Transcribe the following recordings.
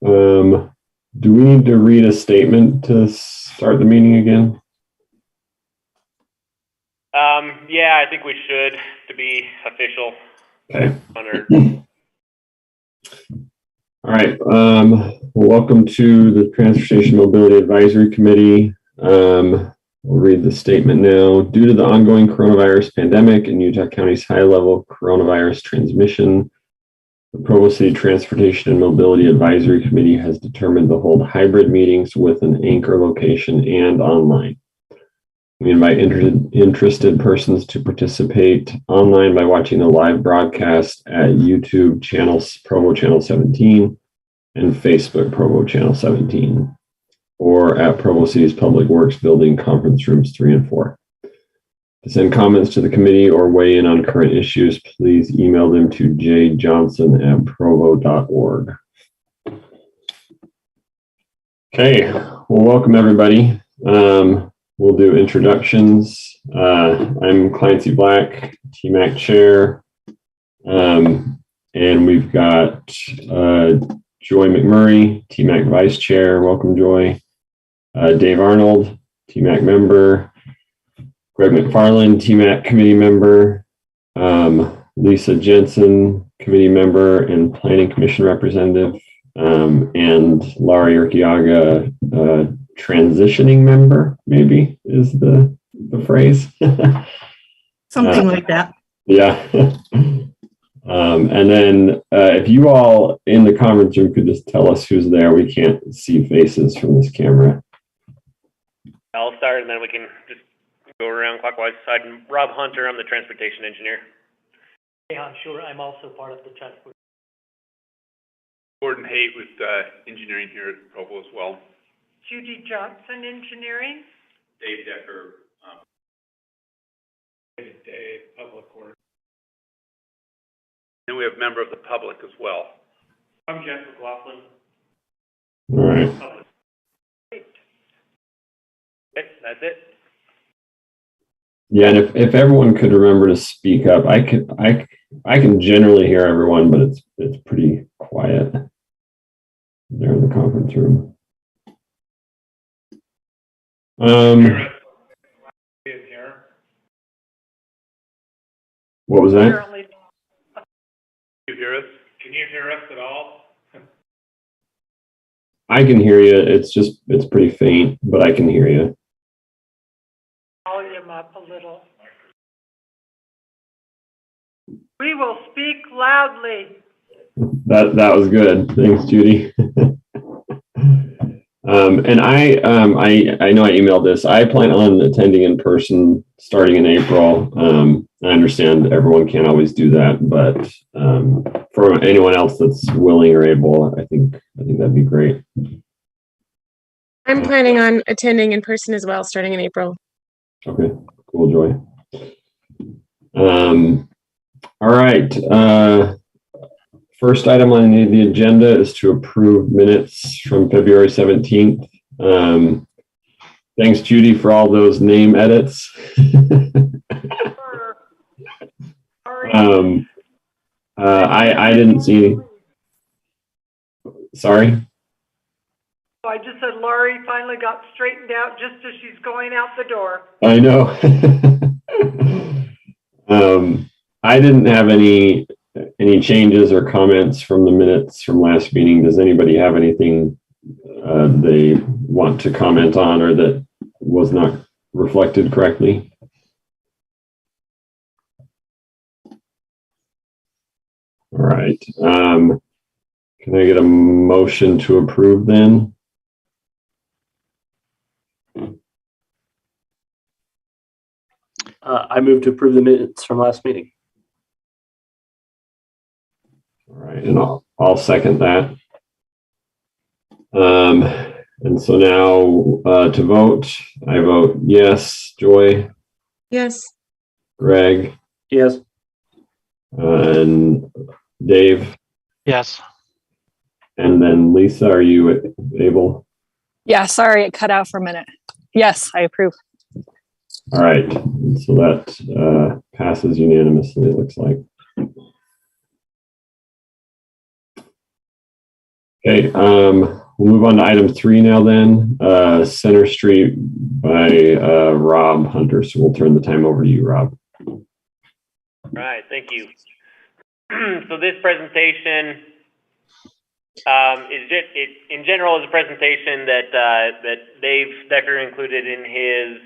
Do we need to read a statement to start the meeting again? Yeah, I think we should, to be official. Okay. All right. Welcome to the Transportation Mobility Advisory Committee. We'll read the statement now. Due to the ongoing coronavirus pandemic and Utah County's high-level coronavirus transmission, the Provo City Transportation and Mobility Advisory Committee has determined to hold hybrid meetings with an anchor location and online. We invite interested persons to participate online by watching the live broadcast at YouTube channels Provo Channel 17 and Facebook Provo Channel 17, or at Provo City's Public Works Building Conference Rooms 3 and 4. To send comments to the committee or weigh in on current issues, please email them to jjohnson@provo.org. Okay, well, welcome everybody. We'll do introductions. I'm Clancy Black, TMAC chair. And we've got Joy McMurray, TMAC vice chair. Welcome, Joy. Dave Arnold, TMAC member. Greg McFarland, TMAC committee member. Lisa Jensen, committee member and planning commission representative. And Laurie Urquiaga, transitioning member, maybe is the phrase. Something like that. Yeah. And then if you all in the conference room could just tell us who's there. We can't see faces from this camera. I'll start and then we can just go around clockwise side. Rob Hunter, I'm the transportation engineer. Yeah, sure. I'm also part of the transport. Gordon Haight with engineering here at Provo as well. Judy Johnson, engineering. Dave Decker. Dave, public works. And we have a member of the public as well. I'm Jeff McLaughlin. All right. Okay, that's it. Yeah, and if everyone could remember to speak up, I can generally hear everyone, but it's pretty quiet there in the conference room. What was that? Can you hear us? Can you hear us at all? I can hear you. It's pretty faint, but I can hear you. Volume up a little. We will speak loudly. That was good. Thanks, Judy. And I know I emailed this. I plan on attending in person starting in April. I understand everyone can't always do that, but for anyone else that's willing or able, I think that'd be great. I'm planning on attending in person as well, starting in April. Okay, cool, Joy. All right. First item on the agenda is to approve minutes from February 17th. Thanks, Judy, for all those name edits. I didn't see any. Sorry? I just said Laurie finally got straightened out just as she's going out the door. I know. I didn't have any changes or comments from the minutes from last meeting. Does anybody have anything they want to comment on or that was not reflected correctly? All right. Can I get a motion to approve then? I move to approve the minutes from last meeting. All right, and I'll second that. And so now to vote, I vote yes. Joy? Yes. Greg? Yes. And Dave? Yes. And then Lisa, are you able? Yeah, sorry, it cut out for a minute. Yes, I approve. All right, so that passes unanimously, it looks like. Okay, we'll move on to item 3 now then, Center Street by Rob Hunter. So we'll turn the time over to you, Rob. All right, thank you. So this presentation in general is a presentation that Dave Decker included in his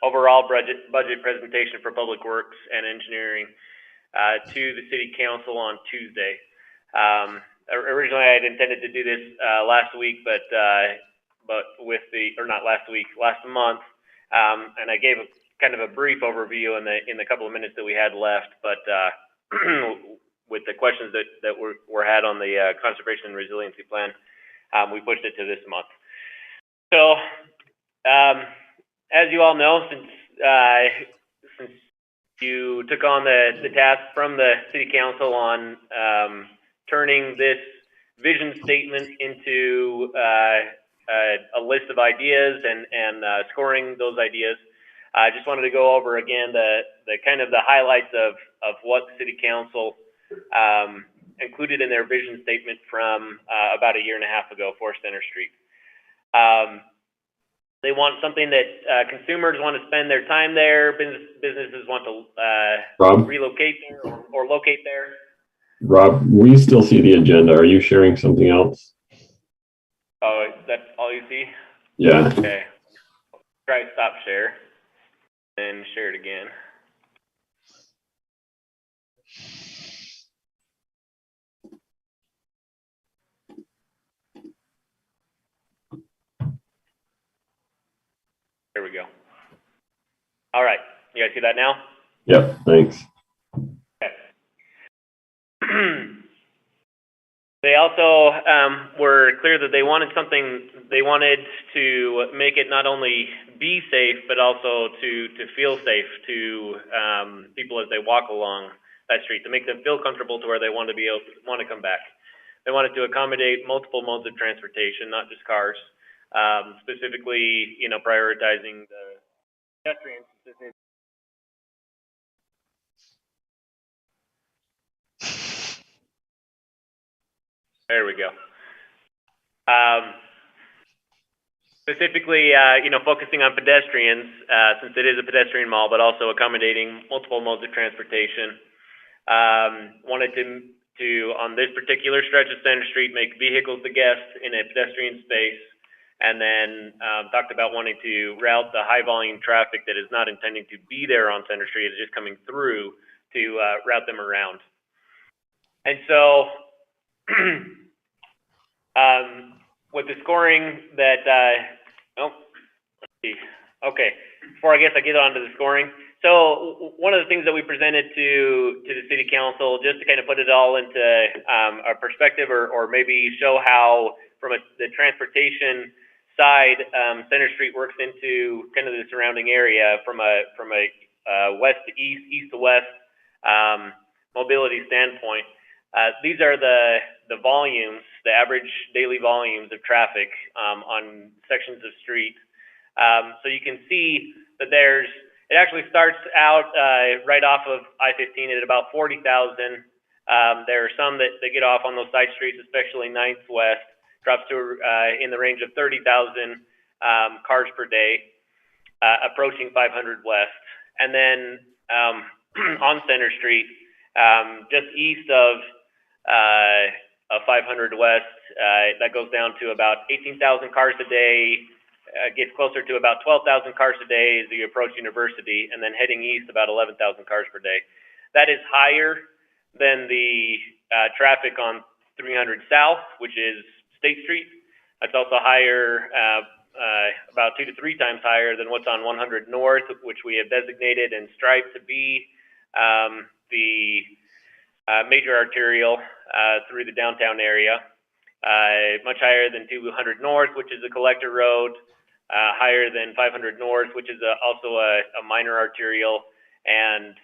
overall budget presentation for Public Works and Engineering to the City Council on Tuesday. Originally, I had intended to do this last week, but with last month, and I gave kind of a brief overview in the couple of minutes that we had left, but with the questions that were had on the Conservation and Resiliency Plan, we pushed it to this month. So, as you all know, since you took on the task from the City Council on turning this vision statement into a list of ideas and scoring those ideas, I just wanted to go over again the kind of the highlights of what the City Council included in their vision statement from about a year and a half ago for Center Street. They want something that consumers want to spend their time there, businesses want to relocate there or locate there. Rob, we still see the agenda. Are you sharing something else? Oh, is that all you see? Yeah. Okay. Try stop share and share it again. There we go. All right. You guys see that now? Yep. Thanks. Okay. They also were clear that they wanted to make it not only be safe, but also to feel safe to people as they walk along that street, to make them feel comfortable to where they want to come back. They wanted to accommodate multiple modes of transportation, not just cars, specifically, prioritizing the pedestrians. There we go. Specifically, focusing on pedestrians, since it is a pedestrian mall, but also accommodating multiple modes of transportation. Wanted to on this particular stretch of Center Street, make vehicles the guests in a pedestrian space, and then talked about wanting to route the high volume traffic that is not intending to be there on Center Street, it's just coming through, to route them around. And so, with the scoring that, let's see. Okay, before I get on to the scoring. So one of the things that we presented to the City Council, just to kind of put it all into a perspective, or maybe show how from the transportation side, Center Street works into kind of the surrounding area from a west to east, east to west mobility standpoint. These are the volumes, the average daily volumes of traffic on sections of street. So you can see that it actually starts out right off of I-15 at about 40,000. There are some that get off on those side streets, especially 9th West, drops to in the range of 30,000 cars per day, approaching 500 West. And then on Center Street, just east of 500 West, that goes down to about 18,000 cars a day, gets closer to about 12,000 cars a day as you approach University, and then heading east about 11,000 cars per day. That is higher than the traffic on 300 South, which is State Street. That's also higher, about 2 to 3 times higher than what's on 100 North, which we have designated and striped to be the major arterial through the downtown area. Much higher than 200 North, which is a collector road, higher than 500 North, which is also a minor arterial, and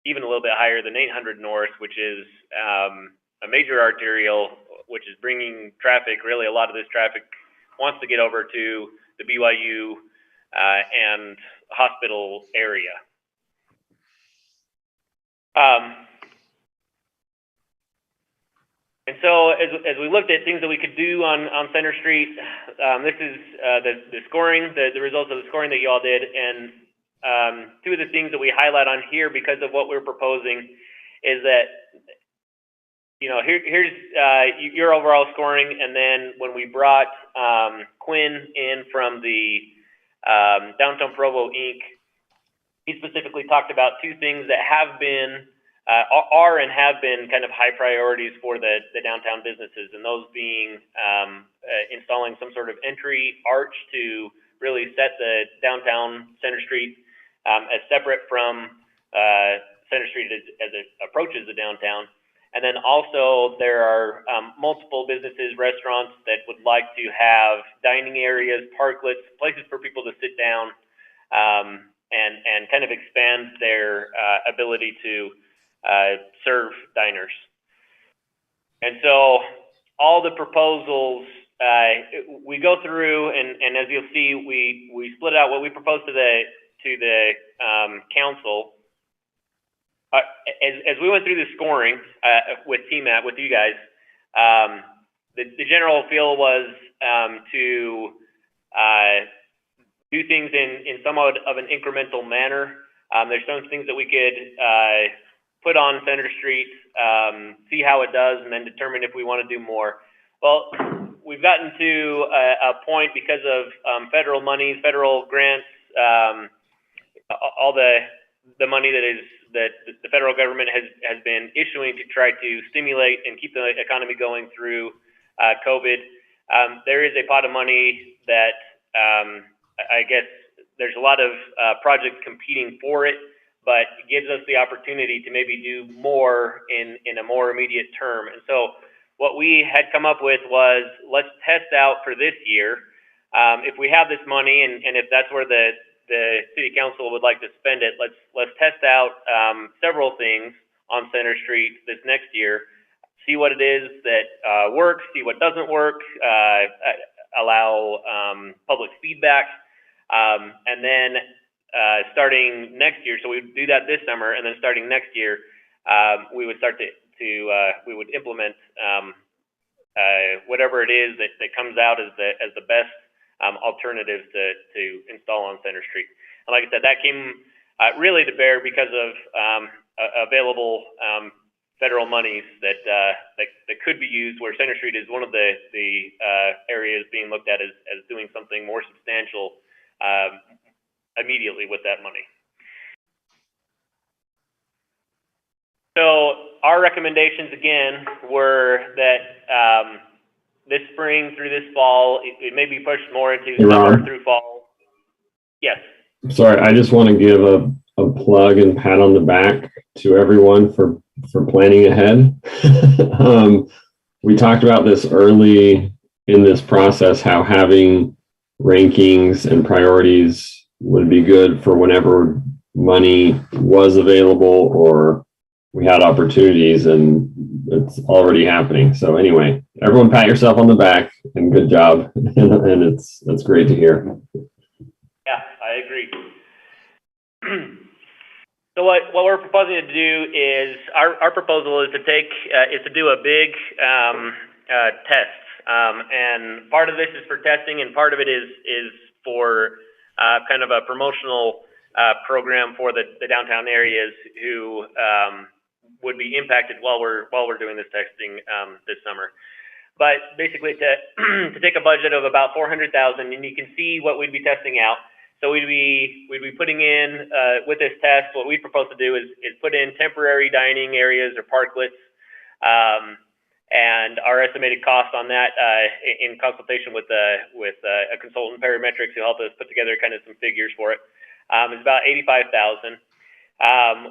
even a little bit higher than 800 North, which is a major arterial, which is bringing traffic, really a lot of this traffic wants to get over to the BYU and hospital area. And so as we looked at things that we could do on Center Street, this is the scoring, the results of the scoring that you all did. And two of the things that we highlight on here because of what we're proposing is that, you know, here's your overall scoring. And then when we brought Quinn in from the Downtown Provo Inc., he specifically talked about two things that have been are and have been kind of high priorities for the downtown businesses, and those being installing some sort of entry arch to really set the downtown Center Street as separate from Center Street as it approaches the downtown. And then also there are multiple businesses, restaurants that would like to have dining areas, parklets, places for people to sit down and kind of expand their ability to serve diners. And so all the proposals, we go through and as you'll see, we split out what we propose to the council. As we went through the scoring with TMAC, with you guys, the general feel was to do things in somewhat of an incremental manner. There's some things that we could put on Center Street, see how it does, and then determine if we want to do more. Well, we've gotten to a point because of federal money, federal grants, all the money that the federal government has been issuing to try to stimulate and keep the economy going through COVID. There is a pot of money that I guess there's a lot of projects competing for it, but it gives us the opportunity to maybe do more in a more immediate term. And so what we had come up with was, let's test out for this year. If we have this money and if that's where the city council would like to spend it, let's test out several things on Center Street this next year, see what it is that works, see what doesn't work, allow public feedback, and then starting next year, so we would do that this summer, and then starting next year, we would start we would implement whatever it is that comes out as the best alternatives to install on Center Street. And like I said, that came really to bear because of available federal monies that could be used, where Center Street is one of the areas being looked at as doing something more substantial immediately with that money. So our recommendations again were that this spring through this fall, it may be pushed more into summer through fall. Yes. Sorry, I just want to give a plug and pat on the back to everyone for planning ahead. We talked about this early in this process, how having rankings and priorities would be good for whenever money was available or we had opportunities, and it's already happening. So anyway, everyone pat yourself on the back and good job. And that's great to hear. Yeah, I agree. So what we're proposing to do is our proposal is to do a big test, and part of this is for testing, and part of it is for kind of a promotional program for the downtown areas who would be impacted while we're doing this testing this summer. But basically, to take a budget of about $400,000, and you can see what we'd be testing out. So we'd be putting in with this test. What we propose to do is put in temporary dining areas or parklets, and our estimated cost on that, in consultation with a consultant, Parametrics, who helped us put together kind of some figures for it, is about $85,000.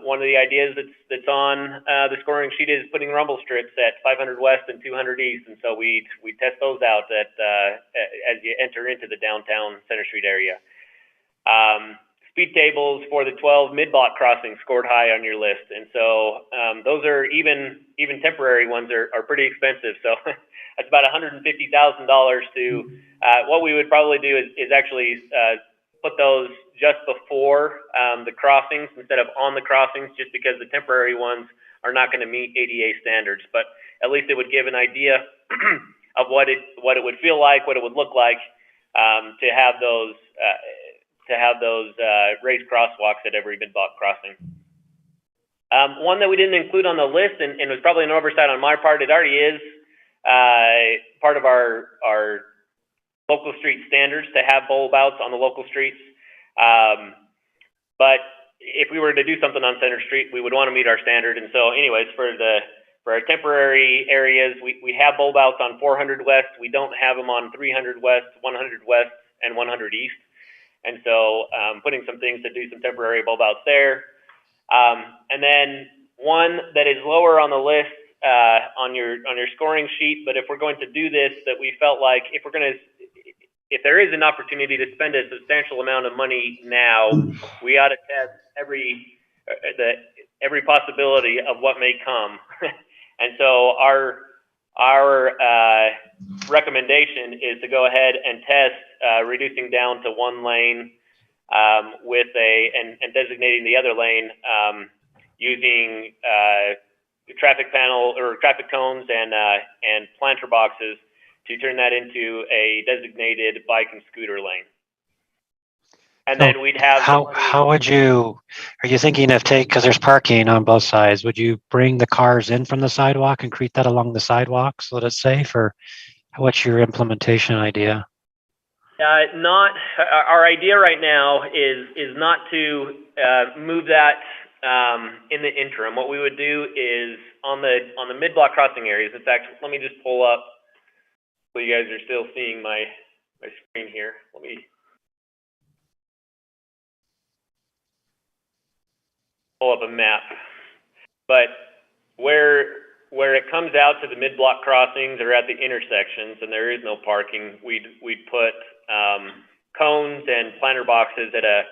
One of the ideas that's on the scoring sheet is putting rumble strips at 500 West and 200 East, and so we test those out as you enter into the downtown Center Street area. Speed tables for the 12 mid-block crossings scored high on your list, and so those are even temporary ones are pretty expensive. So that's about $150,000 to what we would probably do is actually put those just before the crossings instead of on the crossings, just because the temporary ones are not going to meet ADA standards. But at least it would give an idea of what it would feel like, what it would look like to have those raised crosswalks at every mid-block crossing. One that we didn't include on the list, and was probably an oversight on my part, it already is part of our local street standards to have bulb outs on the local streets. But if we were to do something on Center Street, we would want to meet our standard. And so anyways, for our temporary areas, we have bulb outs on 400 West. We don't have them on 300 West, 100 West, and 100 East. And so putting some things to do some temporary bulb outs there. And then one that is lower on the list on your scoring sheet, but if we're going to do this, that we felt like if there is an opportunity to spend a substantial amount of money now, we ought to test every possibility of what may come. And so our recommendation is to go ahead and test reducing down to one lane and designating the other lane using traffic panel or traffic cones and planter boxes to turn that into a designated bike and scooter lane. And then we'd have how would you, are you thinking of because there's parking on both sides, would you bring the cars in from the sidewalk and create that along the sidewalk so that it's safe, or what's your implementation idea? Our idea right now is not to move that in the interim. What we would do is on the mid-block crossing areas. In fact, let me just pull up so you guys are still seeing my screen here. Let me pull up a map. But where it comes out to the mid-block crossings or at the intersections and there is no parking, we'd put cones and planter boxes at a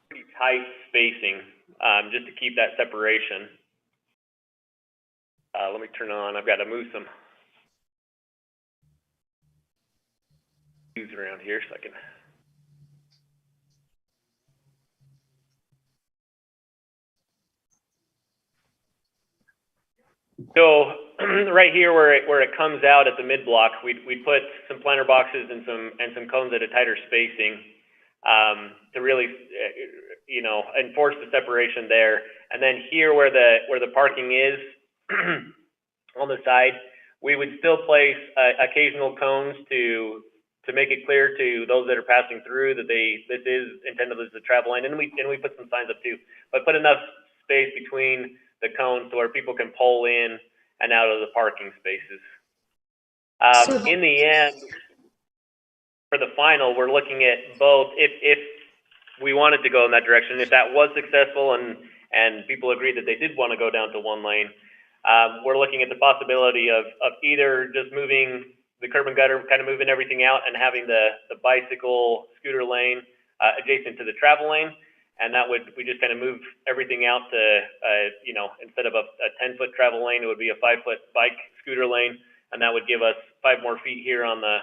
pretty tight spacing just to keep that separation. Let me turn on. I've got to move some views around here so I can. So right here where it comes out at the mid block, we put some planter boxes and some cones at a tighter spacing to really enforce the separation there. And then here where the parking is on the side, we would still place occasional cones to make it clear to those that are passing through that this is intended as a travel lane, and we put some signs up too, but put enough space between the cones to where people can pull in and out of the parking spaces. In the end, for the final, we're looking at both. If we wanted to go in that direction, if that was successful and people agreed that they did want to go down to one lane, we're looking at the possibility of either just moving the curb and gutter, kind of moving everything out and having the bicycle scooter lane adjacent to the travel lane. And that we just kind of move everything out to, instead of a 10-foot travel lane, it would be a 5-foot bike scooter lane. And that would give us 5 more feet here on the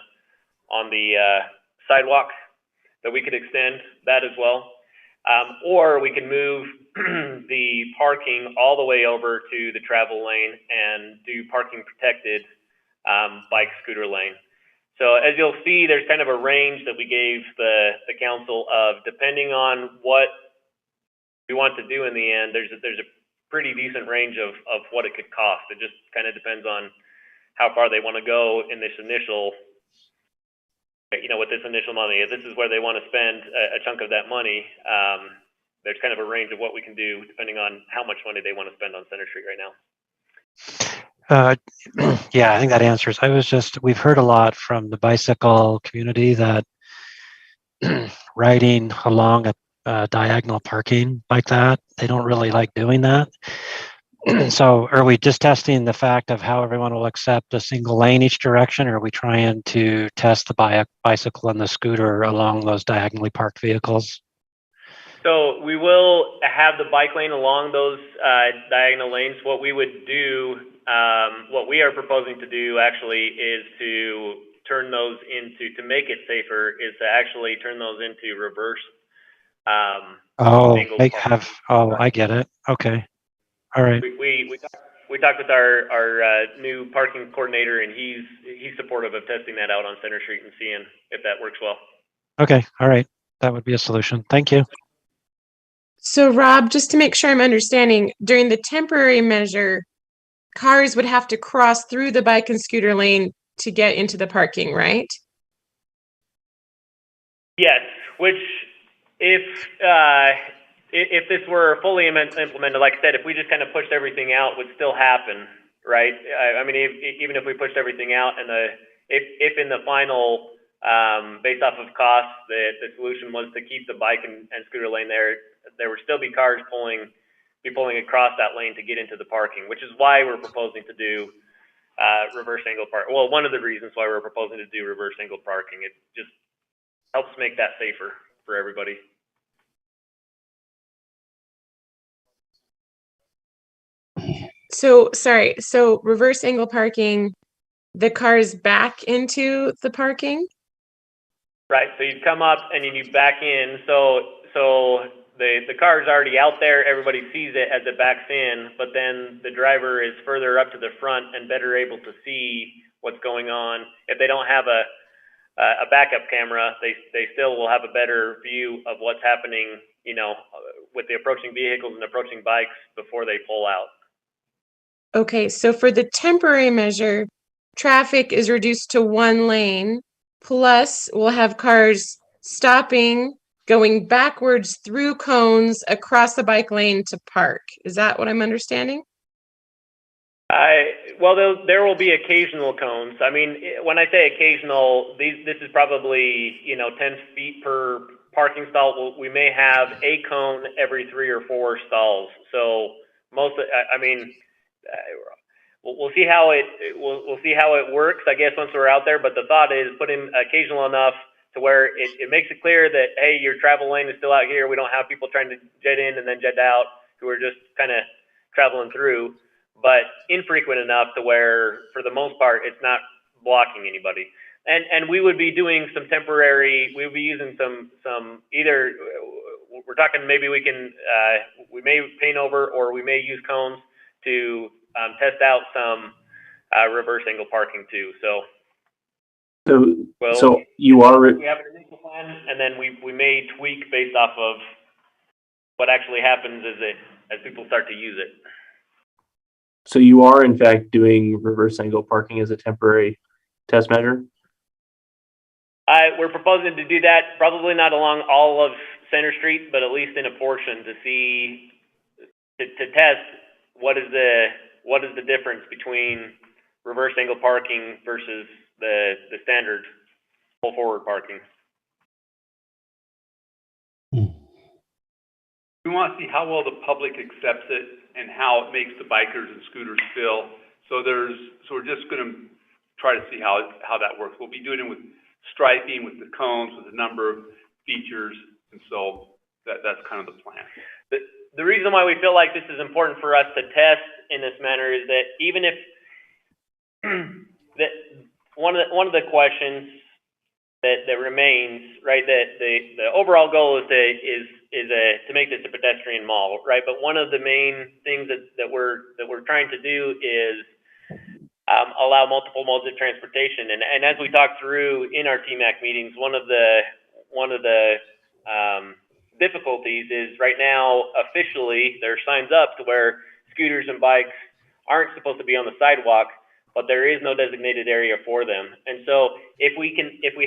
sidewalk that we could extend that as well. Or we can move the parking all the way over to the travel lane and do parking protected bike scooter lane. So as you'll see, there's kind of a range that we gave the council of, depending on what we want to do in the end, there's a pretty decent range of what it could cost. It just kind of depends on how far they want to go in this initial, with this initial money. If this is where they want to spend a chunk of that money, there's kind of a range of what we can do depending on how much money they want to spend on Center Street right now. Yeah, I think that answers. We've heard a lot from the bicycle community that riding along a diagonal parking like that, they don't really like doing that. So are we just testing the fact of how everyone will accept a single lane each direction, or are we trying to test the bicycle and the scooter along those diagonally parked vehicles? So we will have the bike lane along those diagonal lanes. What we would do, what we are proposing to do actually is to turn those to make it safer, is to actually turn those into reverse. I get it. Okay. All right. We talked with our new parking coordinator, and he's supportive of testing that out on Center Street and seeing if that works well. Okay. All right. That would be a solution. Thank you. So Rob, just to make sure I'm understanding, during the temporary measure, cars would have to cross through the bike and scooter lane to get into the parking, right? Yes, which if this were fully implemented, like I said, if we just kind of pushed everything out, would still happen, right? I mean, even if we pushed everything out, and if in the final, based off of cost, the solution was to keep the bike and scooter lane there would still be cars pulling across that lane to get into the parking, which is why we're proposing to do reverse angle park. Well, one of the reasons why we're proposing to do reverse angle parking. It just helps make that safer for everybody. So, sorry, so reverse angle parking, the cars back into the parking? Right, so you'd come up and you back in, so the car's already out there, everybody sees it as it backs in, but then the driver is further up to the front and better able to see what's going on. If they don't have a backup camera, they still will have a better view of what's happening, you know, with the approaching vehicles and approaching bikes before they pull out. Okay, so for the temporary measure, traffic is reduced to one lane, plus we'll have cars stopping, going backwards through cones across the bike lane to park. Is that what I'm understanding? Well, there will be occasional cones. I mean, when I say occasional, this is probably, 10 feet per parking stall. We may have a cone every 3 or 4 stalls. So we'll see how it works, I guess, once we're out there. But the thought is put in occasional enough to where it makes it clear that, hey, your travel lane is still out here. We don't have people trying to jet in and then jet out who are just kind of traveling through, but infrequent enough to where, for the most part, it's not blocking anybody. And we would be doing some temporary. We would be using some either. We're talking maybe we may paint over, or we may use cones to test out some reverse angle parking too. So you are We have an initial plan, and then we may tweak based off of what actually happens as people start to use it. So you are in fact doing reverse angle parking as a temporary test measure? We're proposing to do that, probably not along all of Center Street, but at least in a portion to test what is the difference between reverse angle parking versus the standard full forward parking. We want to see how well the public accepts it and how it makes the bikers and scooters feel. So we're just going to try to see how that works. We'll be doing it with striping, with the cones, with a number of features, and so that's kind of the plan. The reason why we feel like this is important for us to test in this manner is that even if that one of the questions that remains, right, that the overall goal is to make this a pedestrian mall, right? But one of the main things that we're trying to do is allow multiple modes of transportation. And as we talked through in our TMAC meetings, one of the difficulties is right now, officially, there are signs up to where scooters and bikes aren't supposed to be on the sidewalk, but there is no designated area for them. And so if we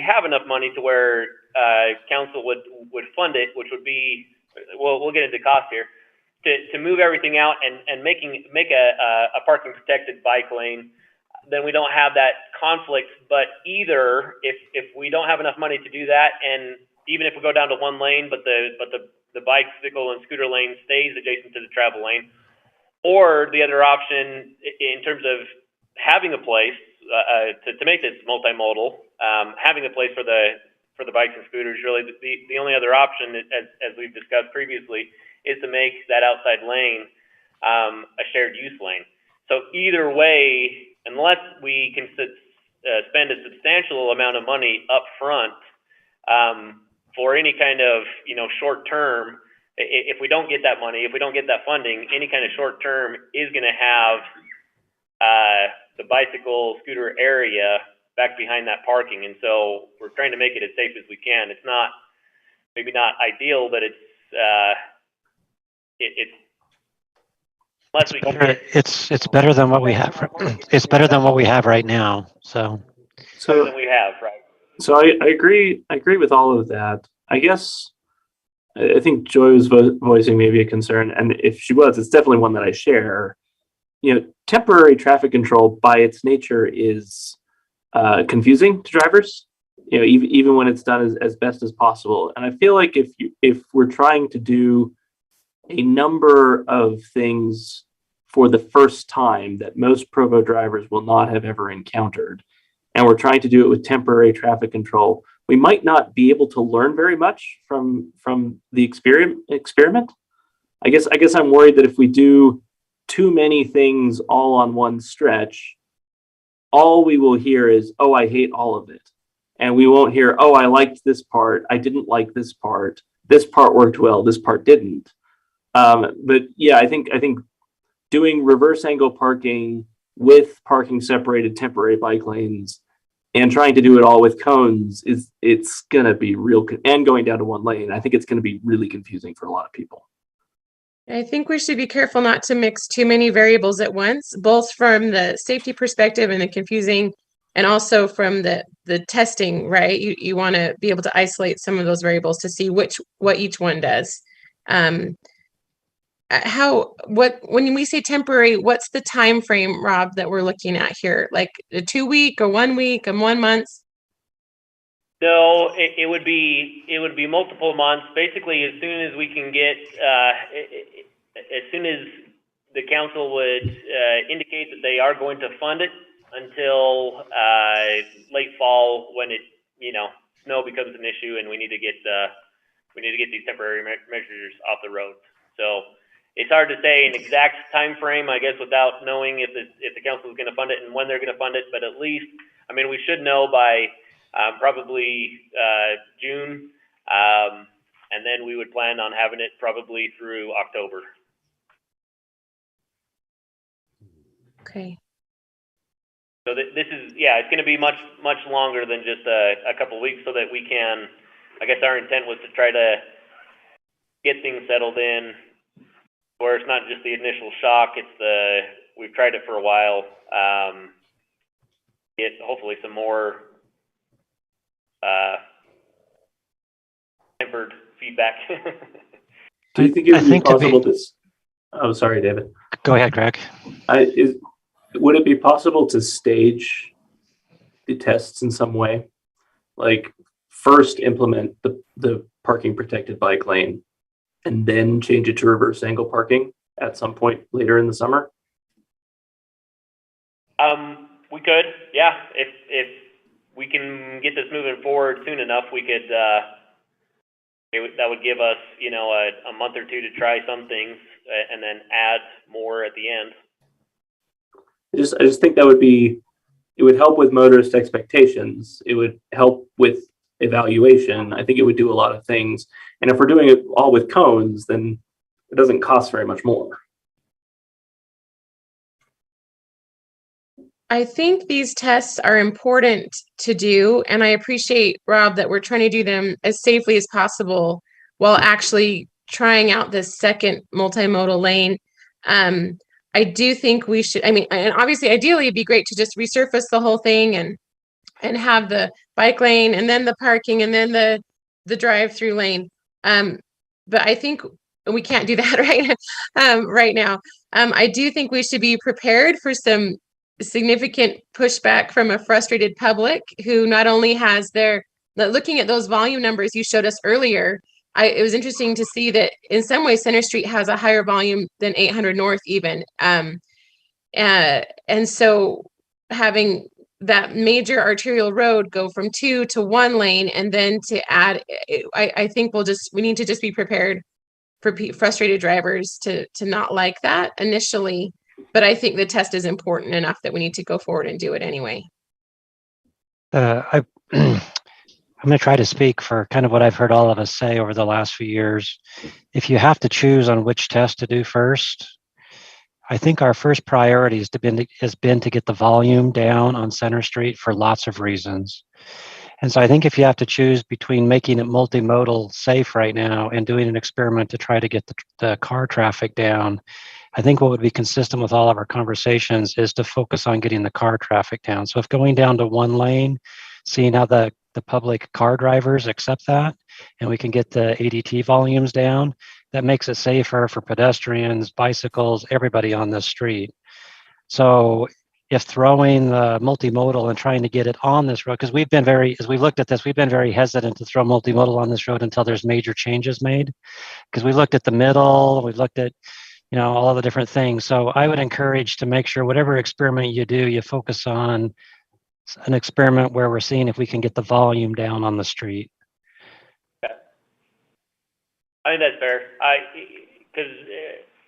have enough money to where council would fund it, which would be, we'll get into cost here, to move everything out and make a parking protected bike lane, then we don't have that conflict. But either if we don't have enough money to do that, and even if we go down to one lane, but the bicycle and scooter lane stays adjacent to the travel lane, or the other option in terms of having a place to make this multimodal, having a place for the bikes and scooters, really the only other option, as we've discussed previously, is to make that outside lane a shared use lane. So either way, unless we can spend a substantial amount of money up front for any kind of short term, if we don't get that money, if we don't get that funding, any kind of short term is going to have the bicycle scooter area back behind that parking. And so we're trying to make it as safe as we can. It's not, maybe not ideal, but it's unless we can get, It's better than what we have. It's better than what we have right now. better So, than we have, right? so I agree. I agree with all of that. I guess I think Joy was voicing maybe a concern, and if she was, it's definitely one that I share. You know, temporary traffic control by its nature is confusing to drivers. You know, even when it's done as best as possible. And I feel like if we're trying to do a number of things for the first time that most Provo drivers will not have ever encountered, and we're trying to do it with temporary traffic control, we might not be able to learn very much from the experiment. I guess I'm worried that if we do too many things all on one stretch, all we will hear is, oh, I hate all of it. And we won't hear, oh, I liked this part, I didn't like this part worked well, this part didn't. But yeah, I think doing reverse angle parking with parking separated temporary bike lanes and trying to do it all with cones it's gonna be and going down to one lane. I think it's gonna be really confusing for a lot of people. I think we should be careful not to mix too many variables at once, both from the safety perspective and the confusing, and also from the testing, right? You want to be able to isolate some of those variables to see what each one does. When we say temporary, what's the time frame, Rob, that we're looking at here? Like a 2 week or 1 week and 1 month? No, it would be multiple months. Basically, as soon as we can get, as soon as the council would indicate that they are going to fund it until late fall, when snow becomes an issue and we need to get these temporary measures off the road. So it's hard to say an exact time frame, I guess, without knowing if the council is going to fund it and when they're going to fund it. But at least, I mean, we should know by probably June, and then we would plan on having it probably through October. Okay. So this is, it's going to be much longer than just a couple of weeks, so that we can, I guess our intent was to try to get things settled in where it's not just the initial shock, we've tried it for a while, get hopefully some more tempered feedback. Do you think it would be possible to? Oh, sorry, David. Go ahead, Greg. Would it be possible to stage the tests in some way? Like first implement the parking protected bike lane and then change it to reverse angle parking at some point later in the summer? We could, yeah. If we can get this moving forward soon enough, we could, that would give us, a month or two to try some things and then add more at the end. I just think it would help with motorist expectations. It would help with evaluation. I think it would do a lot of things. And if we're doing it all with cones, then it doesn't cost very much more. I think these tests are important to do, and I appreciate, Rob, that we're trying to do them as safely as possible while actually trying out this second multimodal lane. I do think we should, and obviously, ideally, it'd be great to just resurface the whole thing and have the bike lane and then the parking and then the drive-through lane. But I think we can't do that right now. I do think we should be prepared for some significant pushback from a frustrated public who not only has looking at those volume numbers you showed us earlier, it was interesting to see that in some ways Center Street has a higher volume than 800 North even. And so having that major arterial road go from 2 to 1 lane and then to add, I think we need to just be prepared for frustrated drivers to not like that initially. But I think the test is important enough that we need to go forward and do it anyway. I I'm going to try to speak for kind of what I've heard all of us say over the last few years. If you have to choose on which test to do first, I think our first priority has been to get the volume down on Center Street for lots of reasons. And so I think if you have to choose between making it multimodal safe right now and doing an experiment to try to get the car traffic down, I think what would be consistent with all of our conversations is to focus on getting the car traffic down. So if going down to one lane, seeing how the public car drivers accept that, and we can get the ADT volumes down, that makes it safer for pedestrians, bicycles, everybody on this street. So if throwing the multimodal and trying to get it on this road, because as we've looked at this, we've been very hesitant to throw multimodal on this road until there's major changes made. Because we looked at the middle, we've looked at, all of the different things. So I would encourage to make sure whatever experiment you do, you focus on an experiment where we're seeing if we can get the volume down on the street. I think that's fair.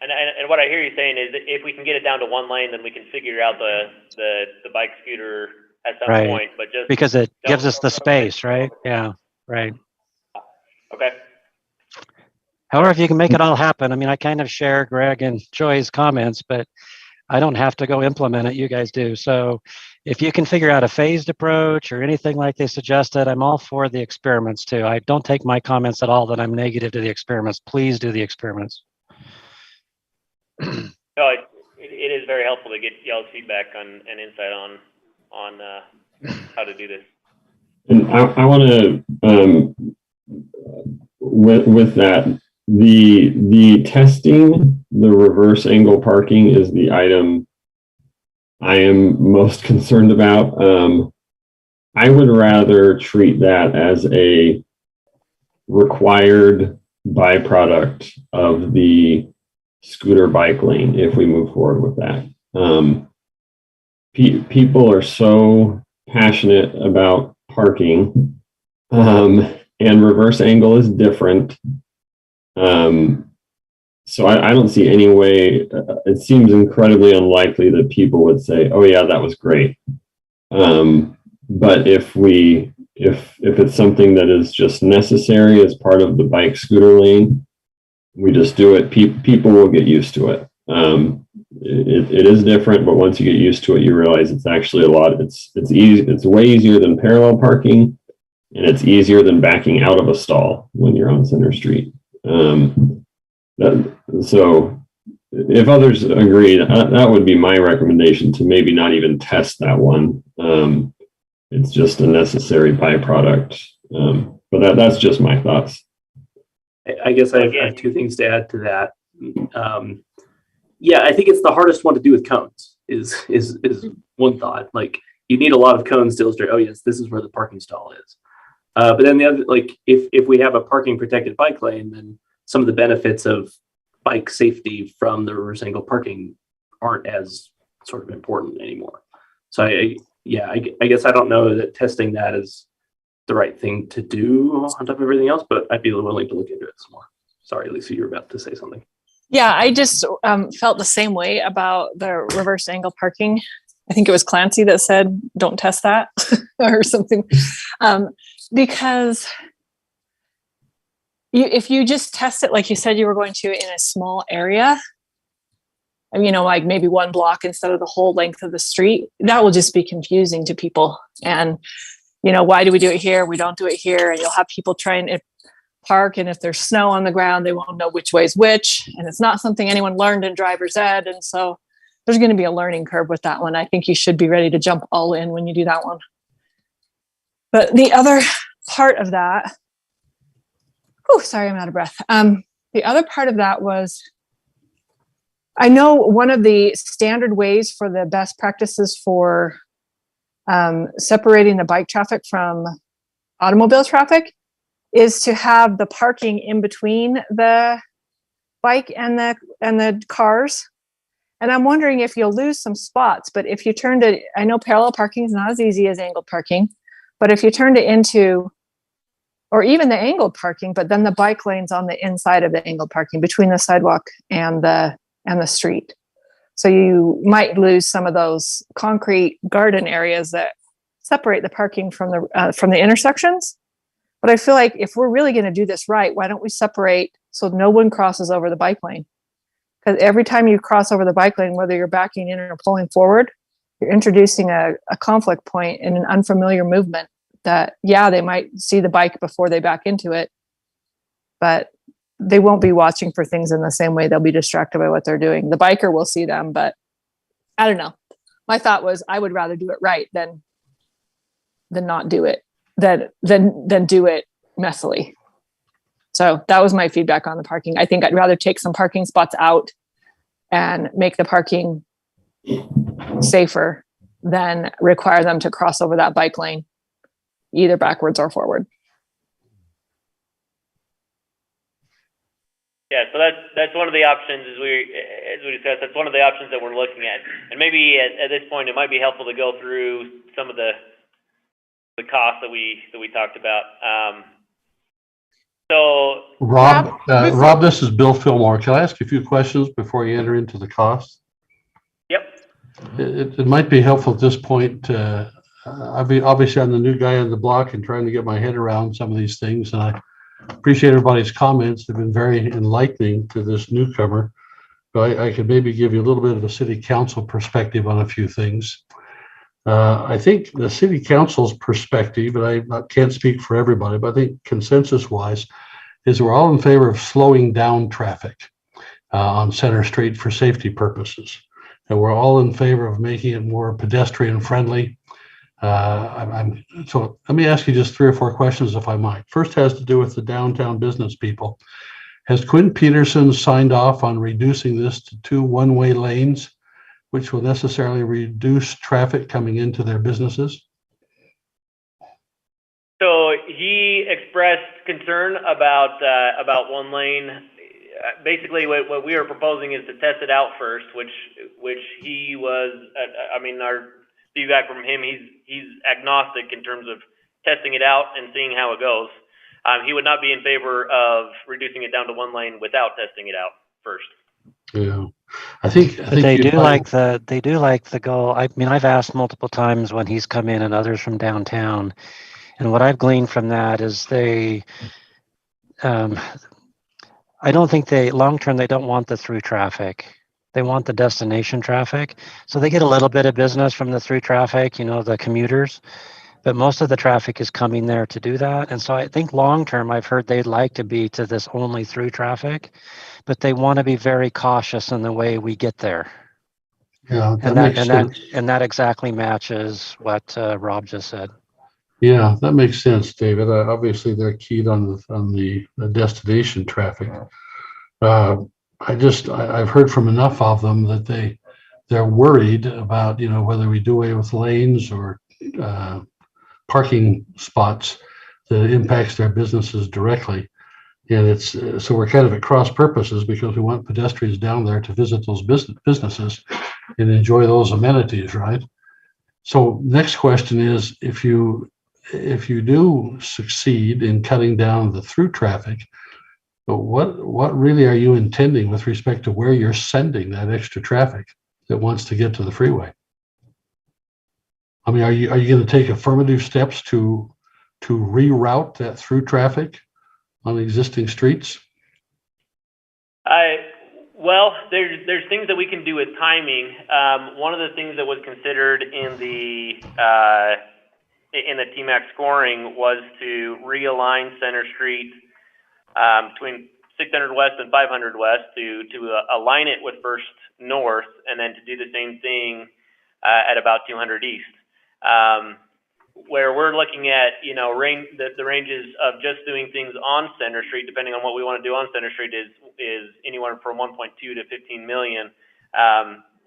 And what I hear you saying is that if we can get it down to one lane, then we can figure out the bike scooter at some Right. point. But just Because it gives us the space, right? Yeah, right. Okay. However, if you can make it all happen, I mean, I kind of share Greg and Joy's comments, but I don't have to go implement it. You guys do. So if you can figure out a phased approach or anything like they suggested, I'm all for the experiments too. I don't take my comments at all that I'm negative to the experiments. Please do the experiments. No, it is very helpful to get y'all's feedback and insight on how to do this. And I want to, with that, the testing, the reverse angle parking is the item I am most concerned about. I would rather treat that as a required byproduct of the scooter bike lane if we move forward with that. People are so passionate about parking, and reverse angle is different. So I don't see any way. It seems incredibly unlikely that people would say, "Oh yeah, that was great." But if it's something that is just necessary as part of the bike scooter lane, we just do it. People will get used to it. It is different, but once you get used to it, you realize it's actually it's easy. It's way easier than parallel parking, and it's easier than backing out of a stall when you're on Center Street. So if others agree, that would be my recommendation, to maybe not even test that one. It's just a necessary byproduct. But that's just my thoughts. I guess I have two things to add to that. Yeah, I think it's the hardest one to do with cones is one thought. Like, you need a lot of cones to illustrate, oh yes, this is where the parking stall is. But then the other, like, if we have a parking protected bike lane, then some of the benefits of bike safety from the reverse angle parking aren't as sort of important anymore. So I guess I don't know that testing that is the right thing to do on top of everything else, but I'd be willing to look into it some more. Sorry, Lisa, you were about to say something. Yeah, I just felt the same way about the reverse angle parking. I think it was Clancy that said, don't test that or something. Because if you just test it, like you said you were going to, in a small area, like maybe one block instead of the whole length of the street, that will just be confusing to people. And, why do we do it here? We don't do it here. And you'll have people trying to park, and if there's snow on the ground, they won't know which way is which. And it's not something anyone learned in driver's ed. And so there's going to be a learning curve with that one. I think you should be ready to jump all in when you do that one. But the other part of that, sorry, I'm out of breath. The other part of that was, I know one of the standard ways for the best practices for separating the bike traffic from automobile traffic is to have the parking in between the bike and the cars. And I'm wondering if you'll lose some spots, but if you turned it, I know parallel parking is not as easy as angled parking, but if you turned it into, or even the angled parking, but then the bike lane's on the inside of the angled parking between the sidewalk and the street. So you might lose some of those concrete garden areas that separate the parking from the intersections. But I feel like if we're really going to do this right, why don't we separate so no one crosses over the bike lane? Because every time you cross over the bike lane, whether you're backing in or pulling forward, you're introducing a conflict point in an unfamiliar movement that, yeah, they might see the bike before they back into it, but they won't be watching for things in the same way. They'll be distracted by what they're doing. The biker will see them, but I don't know. My thought was I would rather do it right than not do it, than do it messily. So that was my feedback on the parking. I think I'd rather take some parking spots out and make the parking safer than require them to cross over that bike lane, either backwards or forward. Yeah, so that's one of the options as we discussed. That's one of the options that we're looking at, and maybe at this point it might be helpful to go through some of the costs that we talked about. So Rob, this is Bill Fillmore. Can I ask you a few questions before you enter into the cost? Yep. It might be helpful at this point. Obviously, I'm the new guy on the block and trying to get my head around some of these things, and I appreciate everybody's comments. They've been very enlightening to this newcomer. But I could maybe give you a little bit of a city council perspective on a few things. I think the city council's perspective, and I can't speak for everybody, but I think consensus-wise, is we're all in favor of slowing down traffic on Center Street for safety purposes. And we're all in favor of making it more pedestrian friendly. So let me ask you just 3 or 4 questions, if I might. First has to do with the downtown business people. Has Quinn Peterson signed off on reducing this to 2 one-way lanes, which will necessarily reduce traffic coming into their businesses? So he expressed concern about one lane. Basically, what we are proposing is to test it out first, which he was. I mean, our feedback from him, he's agnostic in terms of testing it out and seeing how it goes. He would not be in favor of reducing it down to 1 lane without testing it out first. Yeah, I think they do like the goal. I mean, I've asked multiple times when he's come in and others from downtown, and what I've gleaned from that is I don't think long term they don't want the through traffic. They want the destination traffic. So they get a little bit of business from the through traffic, the commuters, but most of the traffic is coming there to do that. And so I think long term, I've heard they'd like to be to this only through traffic, but they want to be very cautious in the way we get there. Yeah, that makes sense. And that exactly matches what Rob just said. Yeah, that makes sense, David. Obviously, they're keyed on the destination traffic. I've heard from enough of them that they're worried about whether we do away with lanes or parking spots that impacts their businesses directly. And so we're kind of at cross purposes because we want pedestrians down there to visit those businesses and enjoy those amenities, right? So next question is, if you do succeed in cutting down the through traffic, but what really are you intending with respect to where you're sending that extra traffic that wants to get to the freeway? I mean, are you going to take affirmative steps to reroute that through traffic on existing streets? Well, there's things that we can do with timing. One of the things that was considered in the TMAC scoring was to realign Center Street between 600 West and 500 West to align it with First North, and then to do the same thing at about 200 East. Where we're looking at, the ranges of just doing things on Center Street, depending on what we want to do on Center Street, is anywhere from 1.2 to 15 million.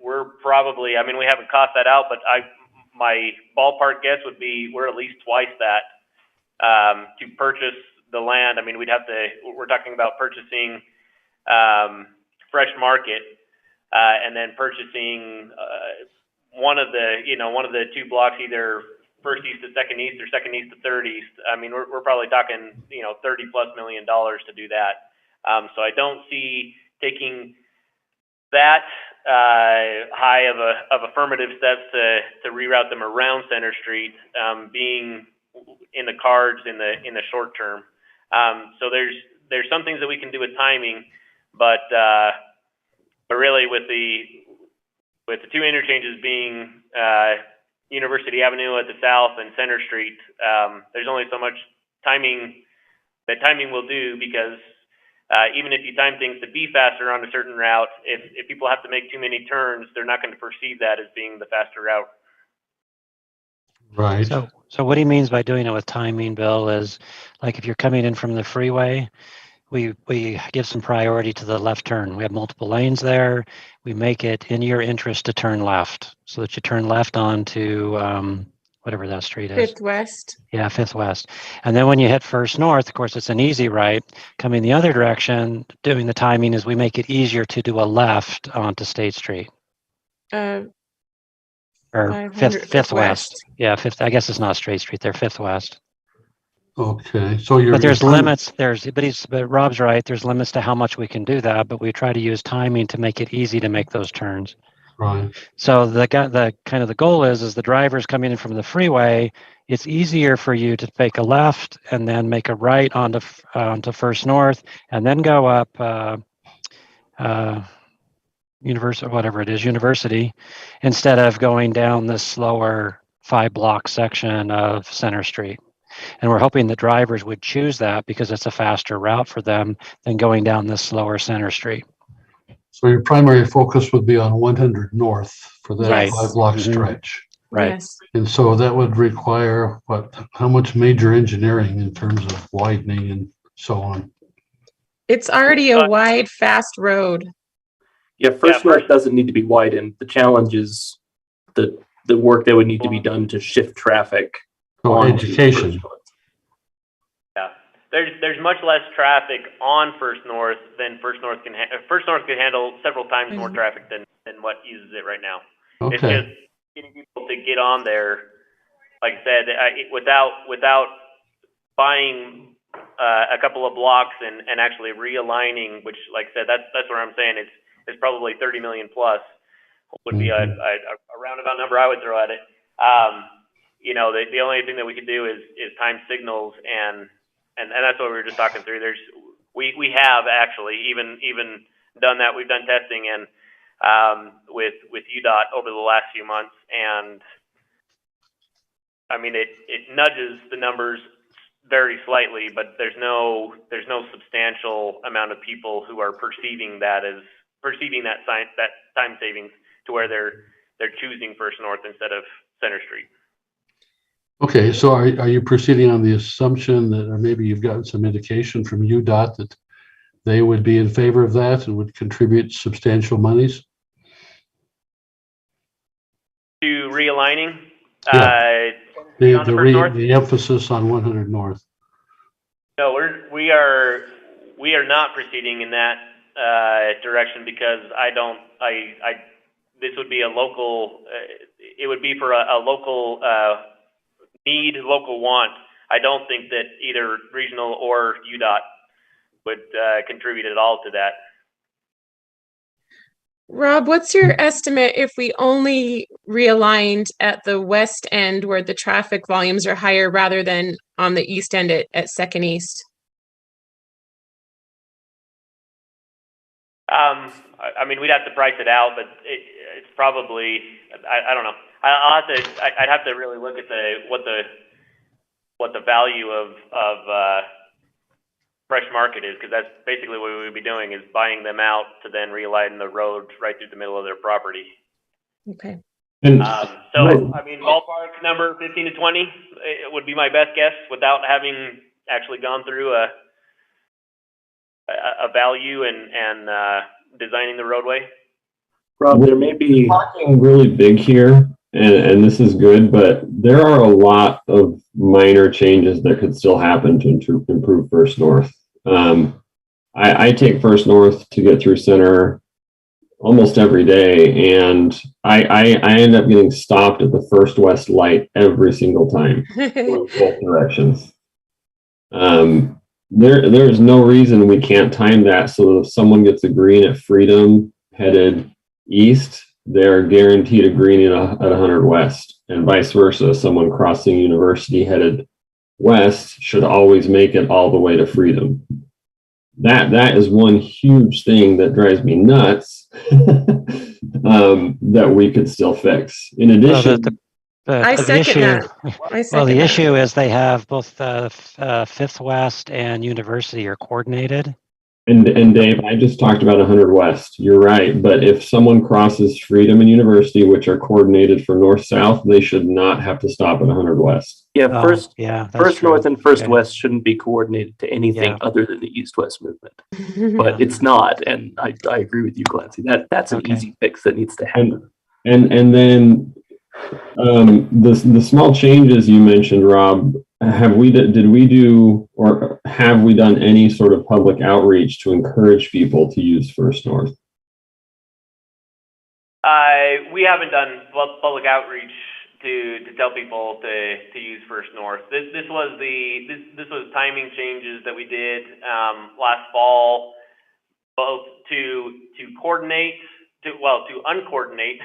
We're probably, we haven't cost that out, but my ballpark guess would be we're at least twice that to purchase the land. We're talking about purchasing Fresh Market and then purchasing one of the 2 blocks, either First East to Second East or Second East to Third East. We're probably talking, $30+ million to do that. So I don't see taking that high of affirmative steps to reroute them around Center Street being in the cards in the short term. So there's some things that we can do with timing, but really with the 2 interchanges being University Avenue at the south and Center Street, there's only so much timing will do, because even if you time things to be faster on a certain route, if people have to make too many turns, they're not going to perceive that as being the faster route. Right. So what he means by doing it with timing, Bill, is like if you're coming in from the freeway, we give some priority to the left turn. We have multiple lanes there. We make it in your interest to turn left, so that you turn left onto whatever that street is. Fifth West. Yeah, Fifth West. And then when you hit First North, of course, it's an easy right. Coming the other direction, doing the timing is we make it easier to do a left onto State Street. Or 500 Fifth West. Yeah, Fifth. I guess it's not Straight Street there, Fifth West. Okay, so you're. But there's limits. But Rob's right. There's limits to how much we can do that. But we try to use timing to make it easy to make those turns. Right. So the kind of the goal is the drivers coming in from the freeway. It's easier for you to take a left and then make a right onto First North, and then go up University, instead of going down this slower 5-block section of Center Street. And we're hoping the drivers would choose that because it's a faster route for them than going down this slower Center Street. So your primary focus would be on 100 North for that Right. 5-block stretch. Right. Yes. And so that would require how much major engineering in terms of widening and so on? It's already a wide, fast road. Yeah, First North doesn't need to be widened. The challenge is the work that would need to be done to shift traffic. So onto education. First North. Yeah, there's much less traffic on First North than First North can First North could handle several times more traffic than what uses it right now. It's Okay. just getting people to get on there. Like I said, without buying a couple of blocks and actually realigning, which, like I said, that's what I'm saying. It's probably 30 million plus would be a roundabout number I would throw at it. You know, the only thing that we could do is time signals, and that's what we were just talking through. We have actually even done that. We've done testing and with UDOT over the last few months, and I mean it nudges the numbers very slightly, but there's no substantial amount of people who are perceiving that time savings to where they're choosing First North instead of Center Street. Okay, so are you proceeding on the assumption that, or maybe you've gotten some indication from UDOT that they would be in favor of that and would contribute substantial monies? To realigning, Yeah. on First North? The emphasis on 100 North. No, we are not proceeding in that direction, because this would be a local. It would be for a local need, local want. I don't think that either regional or UDOT would contribute at all to that. Rob, what's your estimate if we only realigned at the west end where the traffic volumes are higher rather than on the east end at Second East? I mean, we'd have to price it out, but it's probably, I don't know. I'd have to really look at what the value of fresh market is, because that's basically what we would be doing, is buying them out to then realign the road right through the middle of their property. Okay. And So, I mean, ballpark number 15 to 20 it would be my best guess, without having actually gone through a value and designing the roadway. Rob, there may be talking really big here, and this is good, but there are a lot of minor changes that could still happen to improve First North. I take First North to get through Center almost every day, and I end up getting stopped at the First West light every single time, going both directions. There's no reason we can't time that so that if someone gets a green at Freedom headed east, they're guaranteed a green at 100 West, and vice versa. Someone crossing University headed west should always make it all the way to Freedom. That is one huge thing that drives me nuts. That we could still fix. In addition, I the second issue, that. I well, second the that. issue is they have both Fifth West and University are coordinated. and Dave, I just talked about 100 West. You're right, but if someone crosses Freedom and University, which are coordinated for north-south, they should not have to stop at 100 West. Yeah, Oh, first yeah, that's first true. north and first Okay. west shouldn't be coordinated to anything Yeah. other than the east-west movement. But it's not, and I agree with you, Clancy. That's an Okay. easy fix that needs to happen. And then the small changes you mentioned, Rob, have we did we do or have we done any sort of public outreach to encourage people to use First North? We haven't done public outreach to tell people to use First North. This was timing changes that we did last fall, both to coordinate to uncoordinate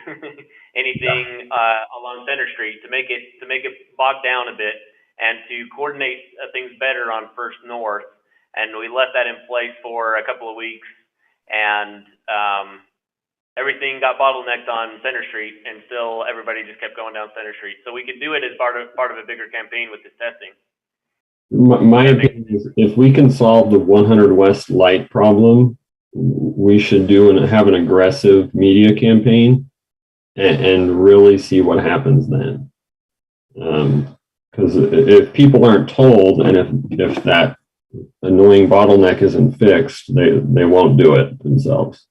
anything along Center Street to make it bog down a bit and to coordinate things better on First North. And we left that in place for a couple of weeks, and everything got bottlenecked on Center Street, and still everybody just kept going down Center Street. So we could do it as part of a bigger campaign with this testing. My opinion is if we can solve the 100 West light problem, we should have an aggressive media campaign and really see what happens then. Because if people aren't told, and if that annoying bottleneck isn't fixed, they won't do it themselves.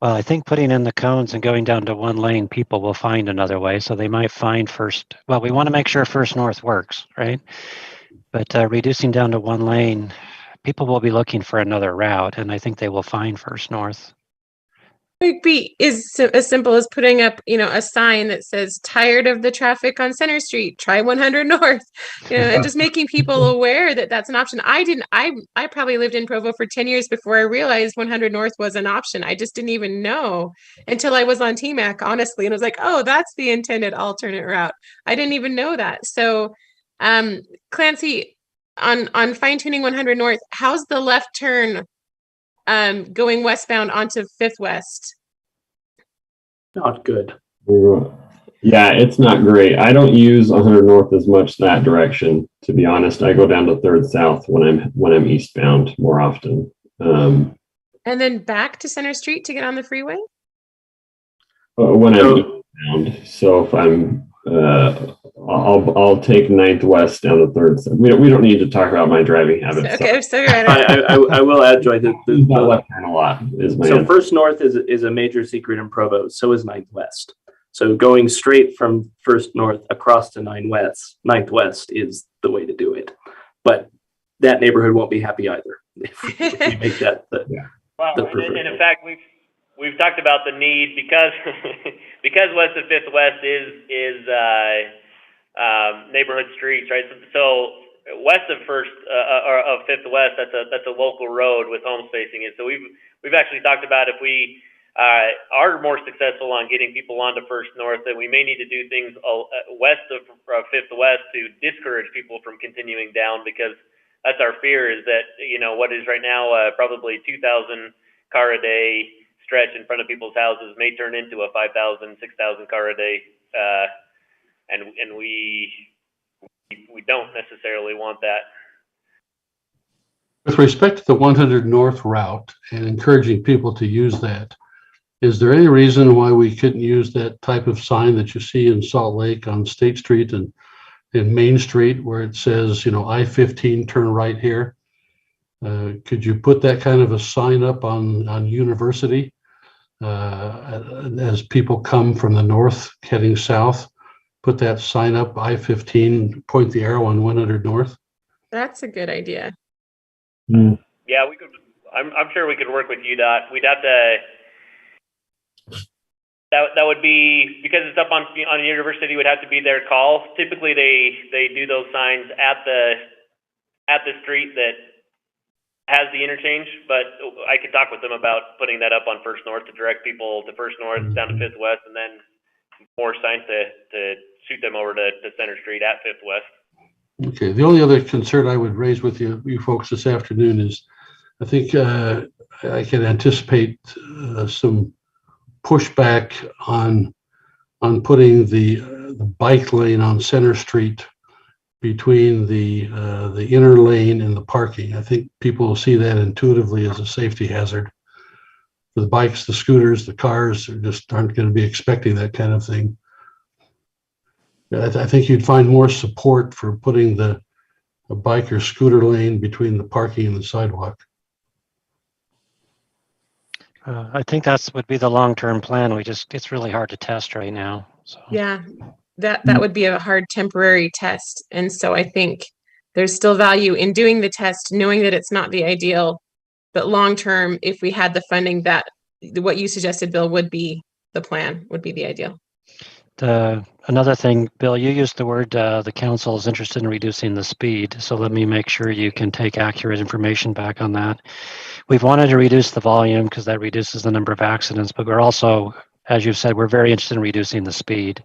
Well, I think putting in the cones and going down to one lane, people will find another way. So they might find first. Well, we want to make sure First North works, right? But reducing down to one lane, people will be looking for another route, and I think they will find First North. It be is as simple as putting up, a sign that says "Tired of the traffic on Center Street? Try 100 North." And just making people aware that that's an option. I probably lived in Provo for 10 years before I realized 100 North was an option. I just didn't even know until I was on TMAC, honestly, and I was like, "Oh, that's the intended alternate route." I didn't even know that. So, Clancy, on fine tuning 100 North, how's the left turn? Going westbound onto Fifth West? Not good. Yeah, it's not great. I don't use 100 North as much that direction, to be honest. I go down to 3rd South when I'm eastbound more often. And then back to Center Street to get on the freeway? When I'm eastbound. So if I'm I'll take 9th West down to 3rd. So we don't need to talk about my driving habits. Okay, so right. I will add, Joy, that left turn a lot is my so answer. First North is a major secret in Provo. So is 9th West. So going straight from First North across to 9th West is the way to do it. But that neighborhood won't be happy either if we make that the preferred. And in fact, we've talked about the need because because west of Fifth West is neighborhood streets, right? So west of of Fifth West, that's a local road with homes facing it. So we've actually talked about if we are more successful on getting people onto First North, that we may need to do things west of Fifth West to discourage people from continuing down, because that's our fear, is that what is right now probably 2,000 car a day stretch in front of people's houses may turn into a 5,000, 6,000 car a day, and we don't necessarily want that. With respect to the 100 North route and encouraging people to use that, is there any reason why we couldn't use that type of sign that you see in Salt Lake on State Street and in Main Street, where it says, I-15 turn right here? Could you put that kind of a sign up on University as people come from the north heading south? Put that sign up, I-15, point the arrow on 100 North? That's a good idea. Yeah, we could. I'm sure we could work with UDOT. We'd have to. That would be, because it's up on University, would have to be their call. Typically, they do those signs at the street that has the interchange, but I could talk with them about putting that up on First North to direct people to First North, down to Fifth West, and then more signs to shoot them over to Center Street at Fifth West. Okay, the only other concern I would raise with you folks this afternoon is I think I can anticipate some pushback on putting the bike lane on Center Street between the inner lane and the parking. I think people will see that intuitively as a safety hazard. For the bikes, the scooters, the cars aren't going to be expecting that kind of thing. I think you'd find more support for putting a bike or scooter lane between the parking and the sidewalk. I think that's would be the long-term plan. It's really hard to test right now. So. Yeah, that would be a hard temporary test. And so I think there's still value in doing the test, knowing that it's not the ideal, but long-term, if we had the funding, that what you suggested, Bill, would be the plan, would be the ideal. Another thing, Bill, you used the word the council is interested in reducing the speed. So let me make sure you can take accurate information back on that. We've wanted to reduce the volume because that reduces the number of accidents, but we're also, as you've said, we're very interested in reducing the speed.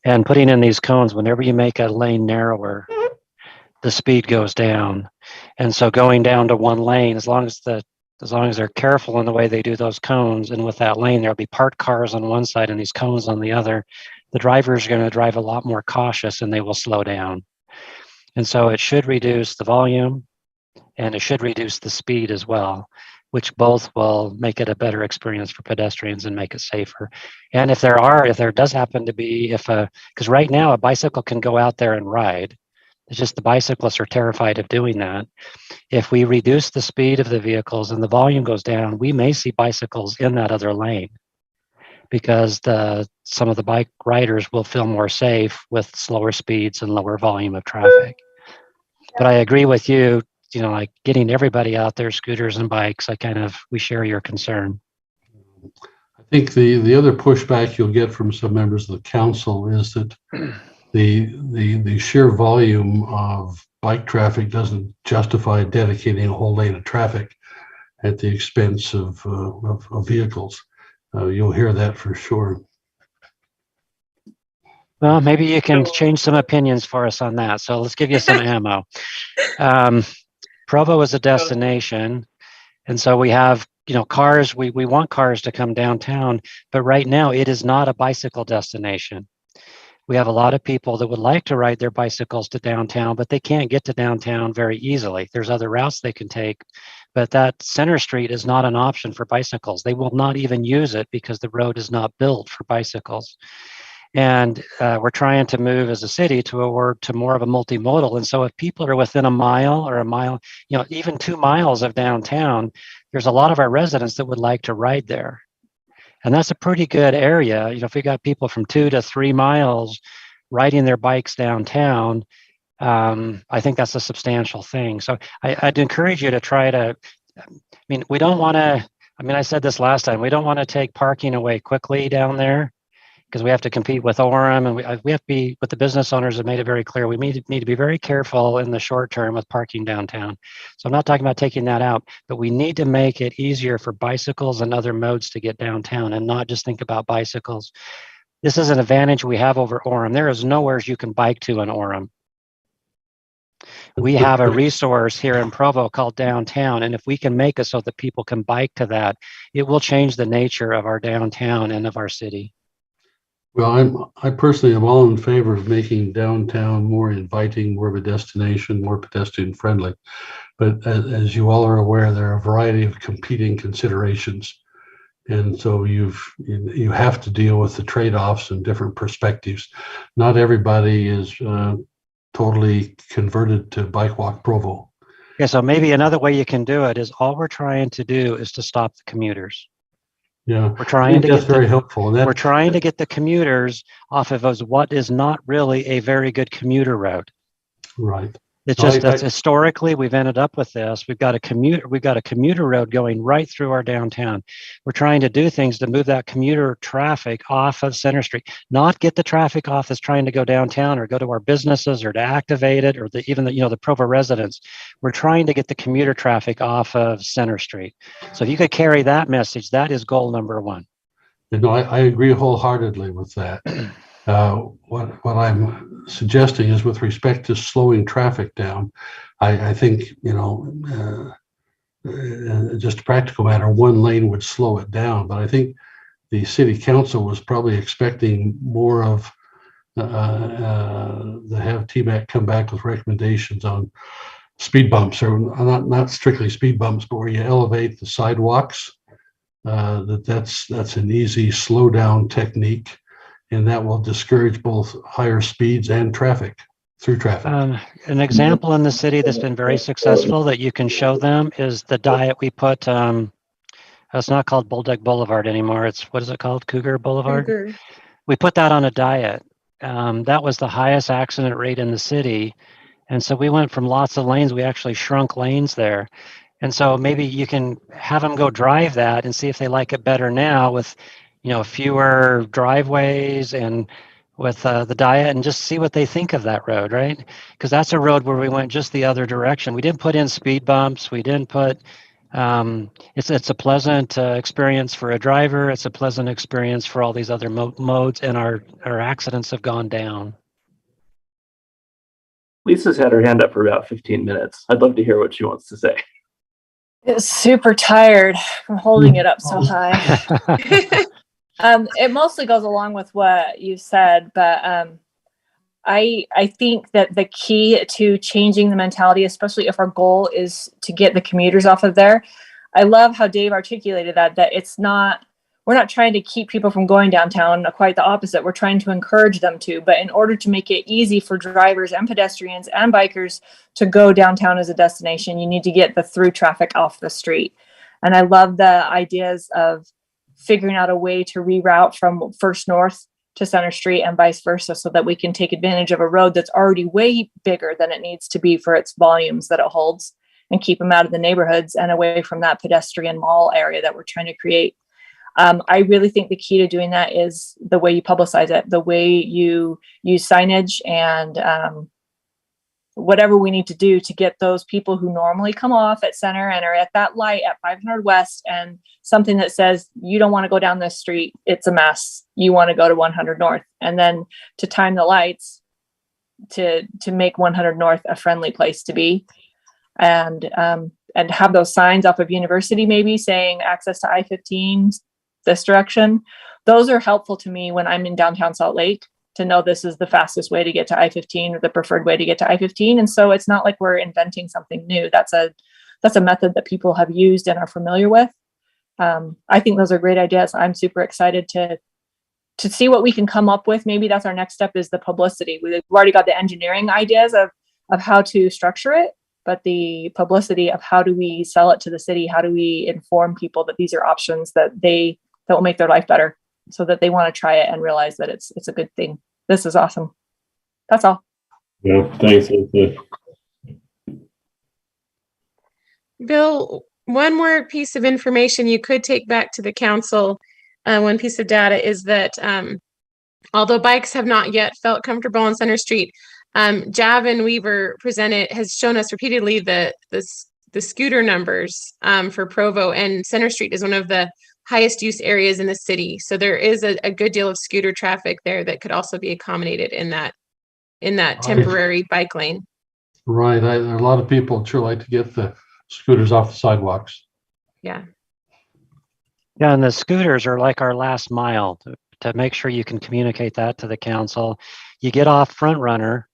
And putting in these cones, whenever you make a lane narrower, the speed goes down. And so going down to one lane, as long as they're careful in the way they do those cones, and with that lane, there'll be parked cars on one side and these cones on the other, the drivers are going to drive a lot more cautious and they will slow down. And so it should reduce the volume and it should reduce the speed as well, which both will make it a better experience for pedestrians and make it safer. And if there does happen to be, because right now a bicycle can go out there and ride, it's just the bicyclists are terrified of doing that. If we reduce the speed of the vehicles and the volume goes down, we may see bicycles in that other lane because some of the bike riders will feel more safe with slower speeds and lower volume of traffic. But I agree with you, like getting everybody out there, scooters and bikes, we share your concern. I think the other pushback you'll get from some members of the council is that the sheer volume of bike traffic doesn't justify dedicating a whole lane of traffic at the expense of vehicles. You'll hear that for sure. Well, maybe you can change some opinions for us on that. So let's give you some ammo. Provo is a destination. And so we have, cars, we want cars to come downtown, but right now it is not a bicycle destination. We have a lot of people that would like to ride their bicycles to downtown, but they can't get to downtown very easily. There's other routes they can take, but that Center Street is not an option for bicycles. They will not even use it because the road is not built for bicycles. And we're trying to move as a city to more of a multimodal. And so if people are within a mile or a mile, even 2 miles of downtown, there's a lot of our residents that would like to ride there. And that's a pretty good area. If we got people from 2 to 3 miles riding their bikes downtown, I think that's a substantial thing. So I'd encourage you to try to, we don't want to, I said this last time, we don't want to take parking away quickly down there because we have to compete with Orem, and we have to be, what the business owners have made it very clear, we need to be very careful in the short term with parking downtown. So I'm not talking about taking that out, but we need to make it easier for bicycles and other modes to get downtown and not just think about bicycles. This is an advantage we have over Orem. There is nowhere you can bike to in Orem. We have a resource here in Provo called downtown, and if we can make it so that people can bike to that, it will change the nature of our downtown and of our city. Well, I personally am all in favor of making downtown more inviting, more of a destination, more pedestrian friendly. But as you all are aware, there are a variety of competing considerations. And so you have to deal with the trade-offs and different perspectives. Not everybody is totally converted to Bike Walk Provo. Yeah, so maybe another way you can do it is all we're trying to do is to stop the commuters. Yeah, we're trying to get very helpful. We're trying to get the commuters off of what is not really a very good commuter route. Right. It's just that's historically we've ended up with this. We've got a commuter road going right through our downtown. We're trying to do things to move that commuter traffic off of Center Street, not get the traffic off that's trying to go downtown or go to our businesses or to activate it or even the Provo residents. We're trying to get the commuter traffic off of Center Street. So if you could carry that message, that is goal number one. No, I agree wholeheartedly with that. What I'm suggesting is with respect to slowing traffic down, I think, just a practical matter, one lane would slow it down. But I think the city council was probably expecting more of to have TMAC come back with recommendations on speed bumps, or not strictly speed bumps, but where you elevate the sidewalks. That's an easy slow down technique, and that will discourage both higher speeds and through traffic. An example in the city that's been very successful that you can show them is the diet we put. It's not called Bulldog Boulevard anymore. It's, what is it called? Cougar Boulevard. Cougar. We put that on a diet. That was the highest accident rate in the city. And so we went from lots of lanes, we actually shrunk lanes there. And so maybe you can have them go drive that and see if they like it better now with, fewer driveways and with the diet, and just see what they think of that road, right? Because that's a road where we went just the other direction. We didn't put in speed bumps. We didn't put, it's a pleasant experience for a driver. It's a pleasant experience for all these other modes, and our accidents have gone down. Lisa's had her hand up for about 15 minutes. I'd love to hear what she wants to say. It's super tired from holding it up so high. It mostly goes along with what you said, but I think that the key to changing the mentality, especially if our goal is to get the commuters off of there, I love how Dave articulated that we're not trying to keep people from going downtown, quite the opposite. We're trying to encourage them to, but in order to make it easy for drivers and pedestrians and bikers to go downtown as a destination, you need to get the through traffic off the street. And I love the ideas of figuring out a way to reroute from First North to Center Street and vice versa, so that we can take advantage of a road that's already way bigger than it needs to be for its volumes that it holds, and keep them out of the neighborhoods and away from that pedestrian mall area that we're trying to create. I really think the key to doing that is the way you publicize it, the way you use signage, and whatever we need to do to get those people who normally come off at Center and are at that light at 500 West, and something that says, you don't want to go down this street, it's a mess, you want to go to 100 North, and then to time the lights to make 100 North a friendly place to be. And have those signs off of University maybe saying access to I-15 this direction. Those are helpful to me when I'm in downtown Salt Lake, to know this is the fastest way to get to I-15 or the preferred way to get to I-15. And so it's not like we're inventing something new. That's a method that people have used and are familiar with. I think those are great ideas. I'm super excited to see what we can come up with. Maybe that's our next step, is the publicity. We've already got the engineering ideas of how to structure it, but the publicity of how do we sell it to the city? How do we inform people that these are options that will make their life better, so that they want to try it and realize that it's a good thing. This is awesome. That's all. Yeah, thanks, Lisa. Bill, one more piece of information you could take back to the council. One piece of data is that although bikes have not yet felt comfortable on Center Street, Javin Weaver has shown us repeatedly the scooter numbers for Provo, and Center Street is one of the highest use areas in the city. So there is a good deal of scooter traffic there that could also be accommodated in that temporary bike lane. Right. A lot of people sure like to get the scooters off the sidewalks. Yeah. Yeah, and the scooters are like our last mile to make sure you can communicate that to the council. You get off Front Runner,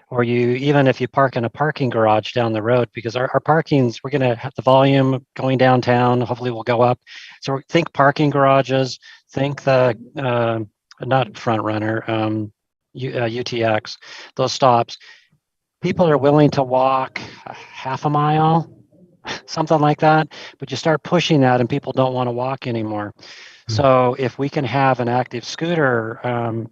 or even if you park in a parking garage down the road, because our parkings, we're going to have the volume going downtown, hopefully will go up. So think parking garages, think the, not Front Runner, UTX, those stops. People are willing to walk half a mile, something like that, but you start pushing that and people don't want to walk anymore. So if we can have an active scooter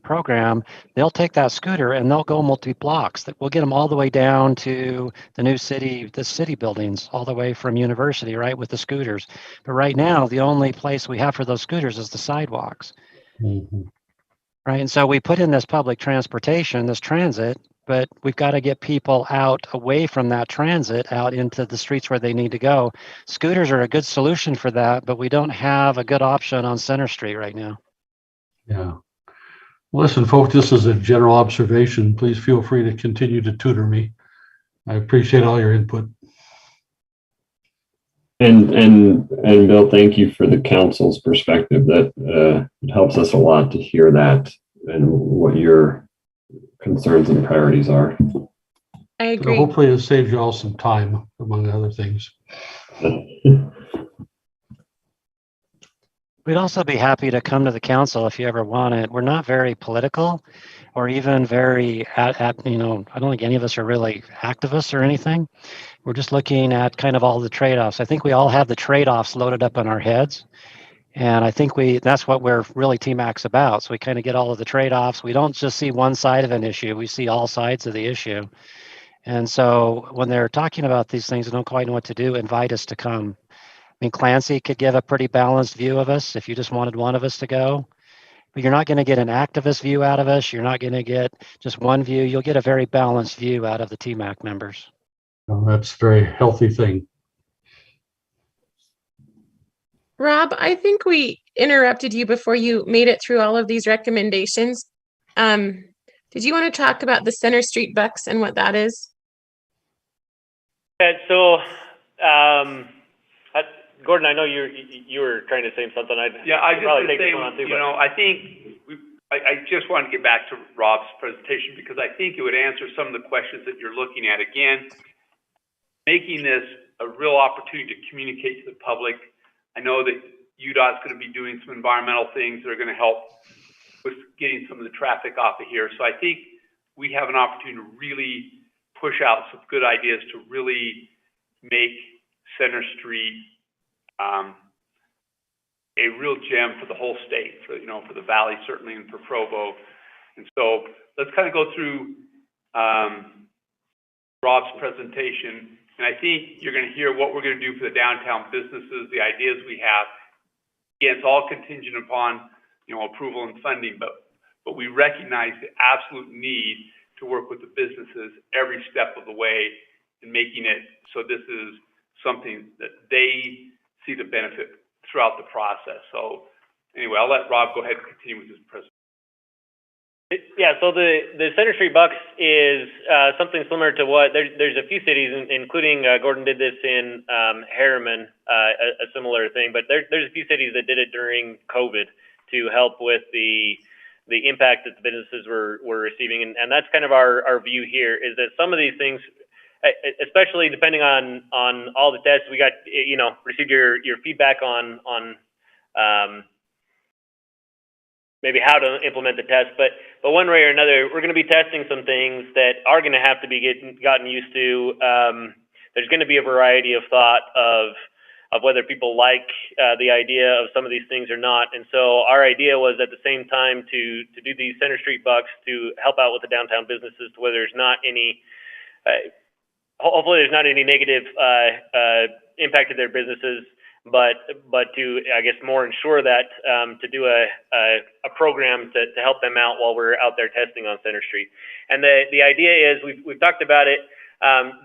program, they'll take that scooter and they'll go multi-blocks. We'll get them all the way down to the city buildings, all the way from University, right, with the scooters. But right now, the only place we have for those scooters is the sidewalks. Mm-hmm. Right, and so we put in this public transportation, this transit, but we've got to get people out away from that transit out into the streets where they need to go. Scooters are a good solution for that, but we don't have a good option on Center Street right now. Yeah. Listen, folks, this is a general observation. Please feel free to continue to tutor me. I appreciate all your input. And Bill, thank you for the council's perspective. That it helps us a lot to hear that and what your concerns and priorities are. I So agree. hopefully it saves you all some time, among other things. We'd also be happy to come to the council if you ever want it. We're not very political or even very, I don't think any of us are really activists or anything. We're just looking at kind of all the trade-offs. I think we all have the trade-offs loaded up in our heads. And I think that's what we're really TMAC's about. So we kind of get all of the trade-offs. We don't just see one side of an issue. We see all sides of the issue. And so when they're talking about these things and don't quite know what to do, invite us to come. I mean, Clancy could give a pretty balanced view of us if you just wanted one of us to go. But you're not going to get an activist view out of us. You're not going to get just one view. You'll get a very balanced view out of the TMAC members. Well, that's a very healthy thing. Rob, I think we interrupted you before you made it through all of these recommendations. Did you want to talk about the Center Street Bucks and what that is? Yeah, so, Gordon, I know you were trying to say something. I just want to say, I think I just wanted to get back to Rob's presentation because I think it would answer some of the questions that you're looking at. Again, making this a real opportunity to communicate to the public. I know that UDOT's going to be doing some environmental things that are going to help with getting some of the traffic off of here. So I think we have an opportunity to really push out some good ideas to really make Center Street a real gem for the whole state, for the valley certainly, and for Provo. And so let's kind of go through Rob's presentation, and I think you're going to hear what we're going to do for the downtown businesses, the ideas we have. Again, it's all contingent upon approval and funding, but we recognize the absolute need to work with the businesses every step of the way in making it so this is something that they see the benefit throughout the process. So anyway, I'll let Rob go ahead and continue with his presentation. Yeah, so the Center Street Bucks is something similar to what there's a few cities, including Gordon did this in Harriman, a similar thing. But there's a few cities that did it during COVID to help with the impact that the businesses were receiving, and that's kind of our view here is that some of these things, especially depending on all the tests we got, received your feedback on maybe how to implement the test, but one way or another, we're going to be testing some things that are going to have to be gotten used to. There's going to be a variety of thought of whether people like the idea of some of these things or not. And so our idea was at the same time to do these Center Street Bucks to help out with the downtown businesses to where there's not any, hopefully there's not any negative impact to their businesses, but to, I guess, more ensure that to do a program to help them out while we're out there testing on Center Street. And the idea is we've talked about it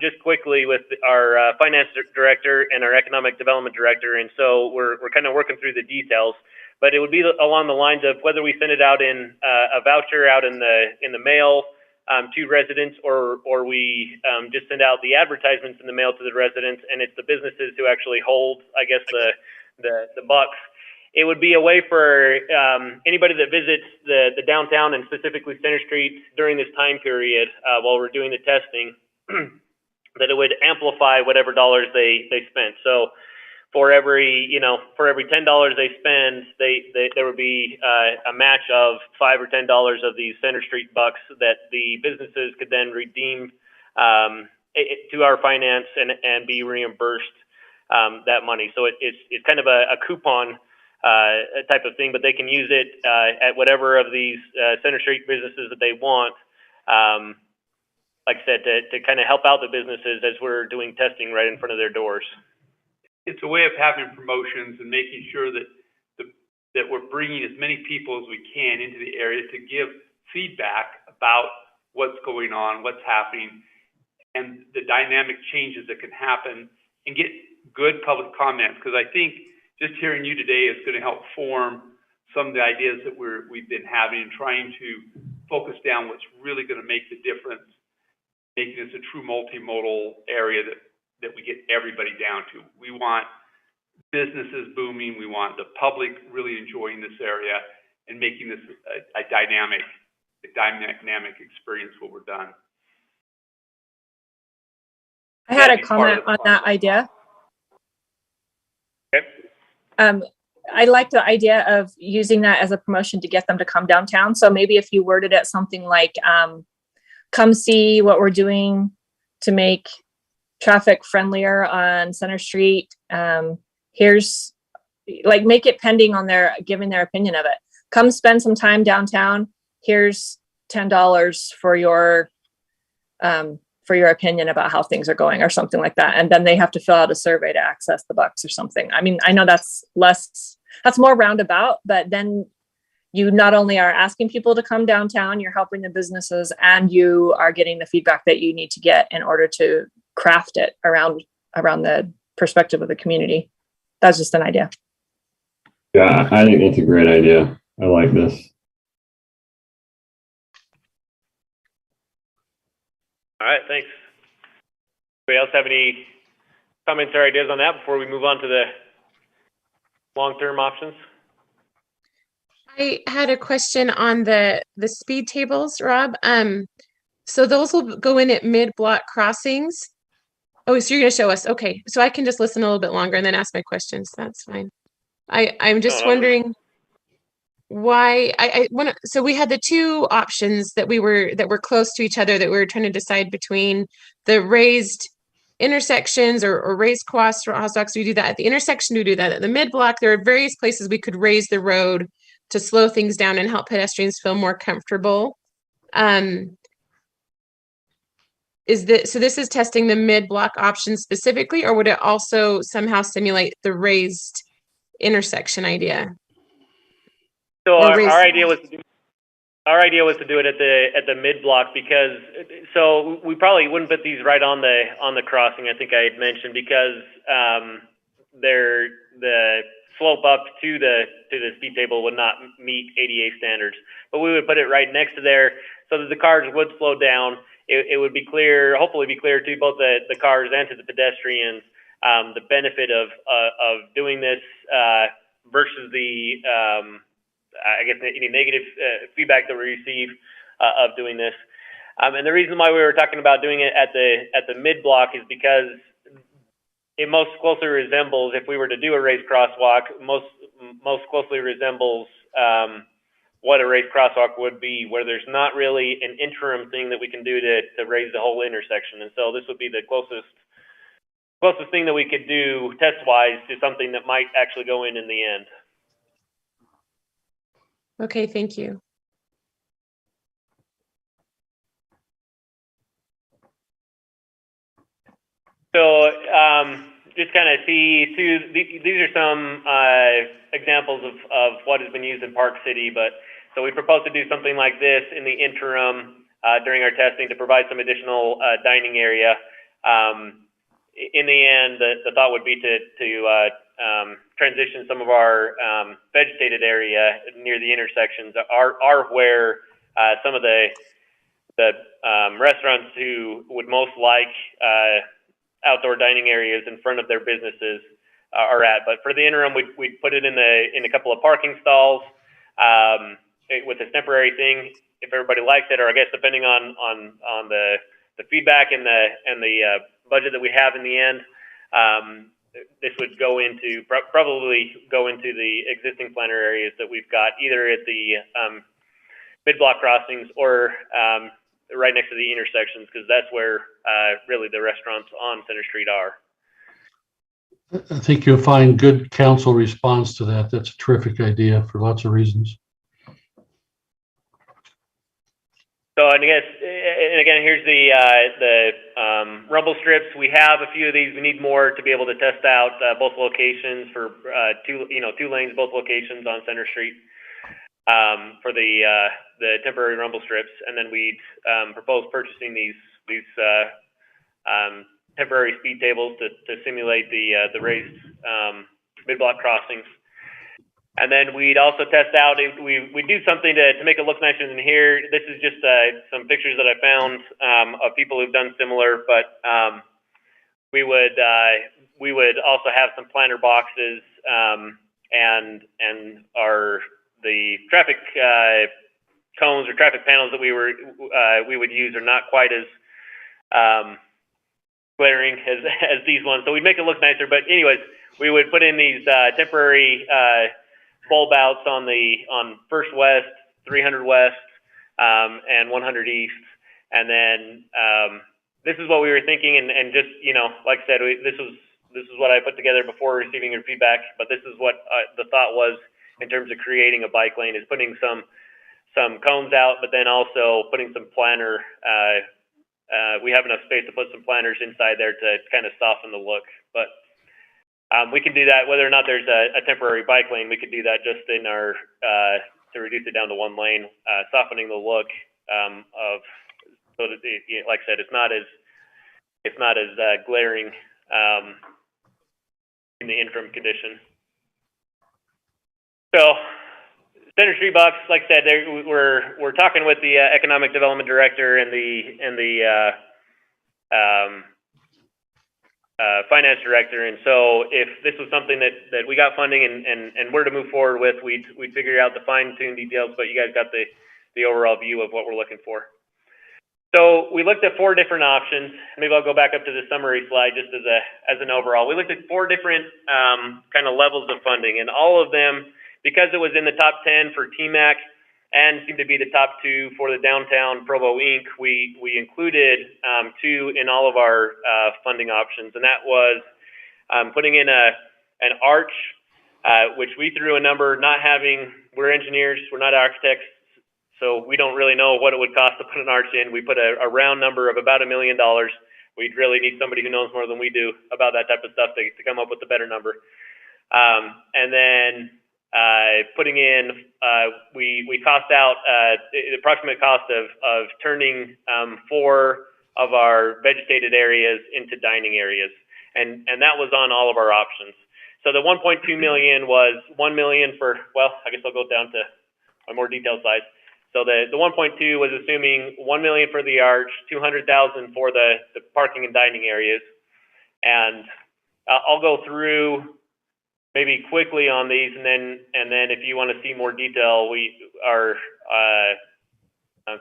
just quickly with our finance director and our economic development director, and so we're kind of working through the details. But it would be along the lines of whether we send it out in a voucher out in the mail to residents, or we just send out the advertisements in the mail to the residents, and it's the businesses who actually hold, I guess, the bucks. It would be a way for anybody that visits the downtown and specifically Center Street during this time period while we're doing the testing, that it would amplify whatever dollars they spent. So for every $10 they spend, there would be a match of $5 or $10 of these Center Street bucks that the businesses could then redeem to our finance and be reimbursed that money. So it's kind of a coupon type of thing, but they can use it at whatever of these Center Street businesses that they want. Like I said, to kind of help out the businesses as we're doing testing right in front of their doors. It's a way of having promotions and making sure that we're bringing as many people as we can into the area to give feedback about what's going on, what's happening, and the dynamic changes that can happen, and get good public comments. Because I think just hearing you today is going to help form some of the ideas that we've been having and trying to focus down what's really going to make the difference, making this a true multimodal area that we get everybody down to. We want businesses booming. We want the public really enjoying this area and making this a dynamic experience when we're done. I had a That'd be part comment of the on that idea. Okay. I like the idea of using that as a promotion to get them to come downtown. So maybe if you worded it something like, come see what we're doing to make traffic friendlier on Center Street. Here's, like, make it pending on their giving their opinion of it. Come spend some time downtown. Here's $10 for your opinion about how things are going, or something like that. And then they have to fill out a survey to access the bucks or something. I mean, I know that's more roundabout, but then you not only are asking people to come downtown, you're helping the businesses, and you are getting the feedback that you need to get in order to craft it around the perspective of the community. That's just an idea. Yeah, I think that's a great idea. I like this. All right, thanks. Anybody else have any comments or ideas on that before we move on to the long-term options? I had a question on the speed tables, Rob. So those will go in at mid-block crossings. Oh, so you're going to show us. Okay, so I can just listen a little bit longer and then ask my questions. That's fine. I'm just wondering why so we had the two options that were close to each other that we were trying to decide between: the raised intersections or raised crosswalks. We do that at the intersection. We do that at the mid-block. There are various places we could raise the road to slow things down and help pedestrians feel more comfortable. So this is testing the mid-block option specifically, or would it also somehow simulate the raised intersection idea? So our idea was to do it at the mid-block, because so we probably wouldn't put these right on the crossing. I think I had mentioned, because they're the slope up to the speed table would not meet ADA standards, but we would put it right next to there so that the cars would slow down. It would be clear, hopefully be clear to both the cars and to the pedestrians, the benefit of doing this versus the I guess any negative feedback that we receive of doing this. And the reason why we were talking about doing it at the mid block is because it most closely resembles, if we were to do a raised crosswalk, most closely resembles what a raised crosswalk would be, where there's not really an interim thing that we can do to raise the whole intersection. And so this would be the closest thing that we could do test-wise to something that might actually go in the end. Okay, thank you. So just kind of see too, these are some examples of what has been used in Park City, but so we propose to do something like this in the interim during our testing to provide some additional dining area. In the end, the thought would be to transition some of our vegetated area near the intersections are where some of the restaurants who would most like outdoor dining areas in front of their businesses are at. But for the interim, we'd put it in a couple of parking stalls with a temporary thing, if everybody likes it, or I guess depending on the feedback and the budget that we have in the end. This would probably go into the existing planter areas that we've got, either at the mid-block crossings or right next to the intersections, because that's where really the restaurants on Center Street are. I think you'll find good council response to that. That's a terrific idea for lots of reasons. So, and again, here's the rumble strips. We have a few of these. We need more to be able to test out both locations for two lanes, both locations on Center Street. for the temporary rumble strips, and then we'd propose purchasing these temporary speed tables to simulate the raised mid-block crossings. And then we'd also test out, we'd do something to make it look nicer than here. This is just some pictures that I found of people who've done similar, but we would also have some planter boxes, and the traffic cones or traffic panels that we would use are not quite as glaring as these ones. So we'd make it look nicer. But anyways, we would put in these temporary bulb outs on First West, 300 West, and 100 East. And then this is what we were thinking, and just, like I said, this is what I put together before receiving your feedback. But this is what the thought was in terms of creating a bike lane, is putting some cones out, but then also putting some planter. We have enough space to put some planters inside there to kind of soften the look. But we can do that whether or not there's a temporary bike lane. We could do that just in our to reduce it down to one lane, softening the look of, so that like I said, it's not as glaring in the interim condition. So Center Street box, like I said, we're talking with the economic development director and the finance director, and so if this was something that we got funding and were to move forward with, we'd figure out the fine-tuned details, but you guys got the overall view of what we're looking for. So we looked at 4 different options. Maybe I'll go back up to the summary slide just as an overall. We looked at 4 different kind of levels of funding, and all of them, because it was in the top 10 for TMAC and seemed to be the top 2 for the Downtown Provo Inc., we included 2 in all of our funding options, and that was putting in an arch, which we threw a number, we're engineers, we're not architects, so we don't really know what it would cost to put an arch in. We put a round number of about $1 million. We'd really need somebody who knows more than we do about that type of stuff to come up with a better number. And then putting in, we cost out the approximate cost of turning 4 of our vegetated areas into dining areas, and that was on all of our options. So the 1.2 million was 1 million for, well, I guess I'll go down to a more detailed size. So the 1.2 was assuming 1 million for the arch, 200,000 for the parking and dining areas, and I'll go through maybe quickly on these, and then if you want to see more detail, our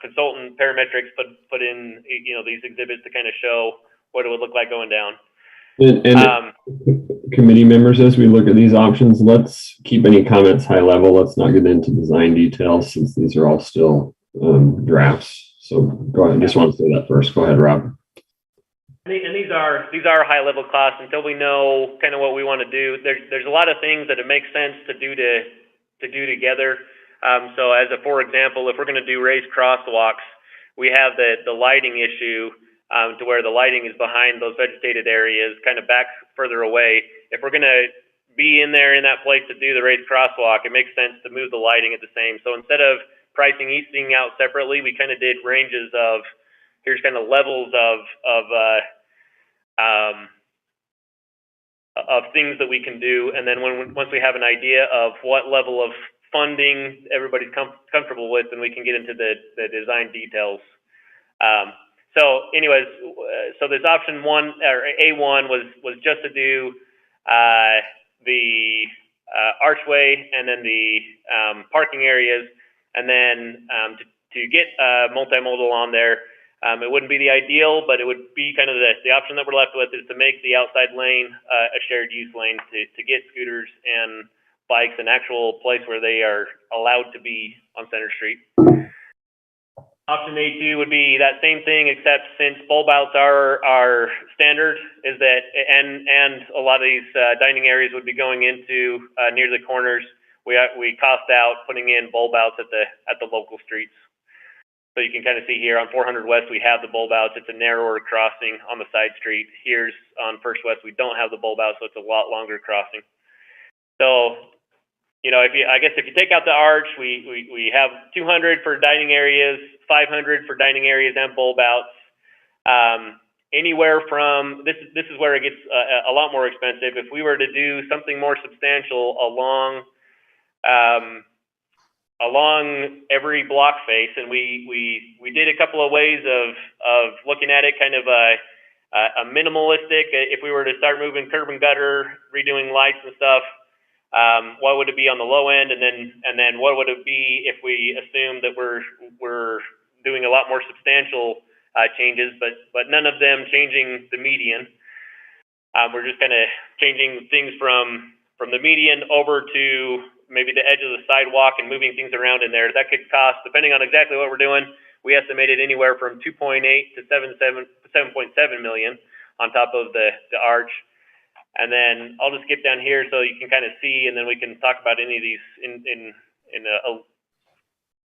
consultant parametrics put in these exhibits to kind of show what it would look like going down. And committee members, as we look at these options, let's keep any comments high level. Let's not get into design details since these are all still drafts. So go ahead. I just want to say that first. Go ahead, Rob. And these are high level costs until we know kind of what we want to do. There's a lot of things that it makes sense to do together. So for example, if we're going to do raised crosswalks, we have the lighting issue to where the lighting is behind those vegetated areas, kind of back further away. If we're going to be in that place to do the raised crosswalk, it makes sense to move the lighting at the same. So instead of pricing each thing out separately, we kind of did ranges of, here's kind of levels of things that we can do, and then once we have an idea of what level of funding everybody's comfortable with, then we can get into the design details. So anyways, so this option 1 or A1 was just to do the archway and then the parking areas, and then to get multimodal on there. It wouldn't be the ideal, but it would be kind of the option that we're left with is to make the outside lane a shared use lane to get scooters and bikes an actual place where they are allowed to be on Center Street. Option A2 would be that same thing, except since bulb outs are standard, is that and a lot of these dining areas would be going into near the corners. We cost out putting in bulb outs at the local streets. So you can kind of see here on 400 West, we have the bulb outs. It's a narrower crossing on the side street. Here's on First West, we don't have the bulb out, so it's a lot longer crossing. So, if you take out the arch, we have 200 for dining areas, 500 for dining areas and bulb outs. Anywhere from this is where it gets a lot more expensive. If we were to do something more substantial along every block face, and we did a couple of ways of looking at it, kind of a minimalistic. If we were to start moving curb and gutter, redoing lights and stuff, what would it be on the low end, and then what would it be if we assume that we're doing a lot more substantial changes, but none of them changing the median. We're just kind of changing things from the median over to maybe the edge of the sidewalk and moving things around in there. That could cost, depending on exactly what we're doing, we estimated anywhere from 2.8 to 7.7 million on top of the arch. And then I'll just skip down here so you can kind of see, and then we can talk about any of these in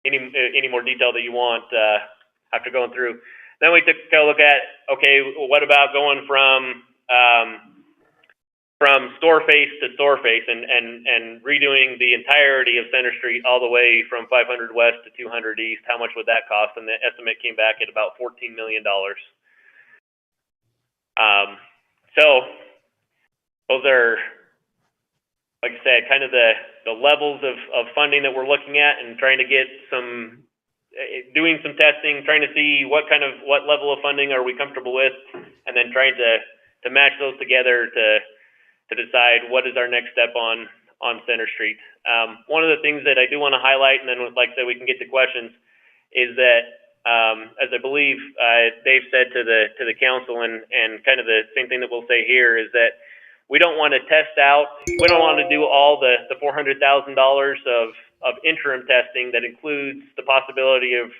any more detail that you want after going through. Then we took a look at, okay, what about going from store face to store face and redoing the entirety of Center Street all the way from 500 West to 200 East? How much would that cost? And the estimate came back at about $14 million. So those are, like I said, kind of the levels of funding that we're looking at, and trying to get doing some testing, trying to see what level of funding are we comfortable with, and then trying to match those together to decide what is our next step on Center Street. One of the things that I do want to highlight, and then like I said, we can get to questions, is that as I believe Dave said to the council, and kind of the same thing that we'll say here, is that we don't want to test out, we don't want to do all the $400,000 of interim testing that includes the possibility of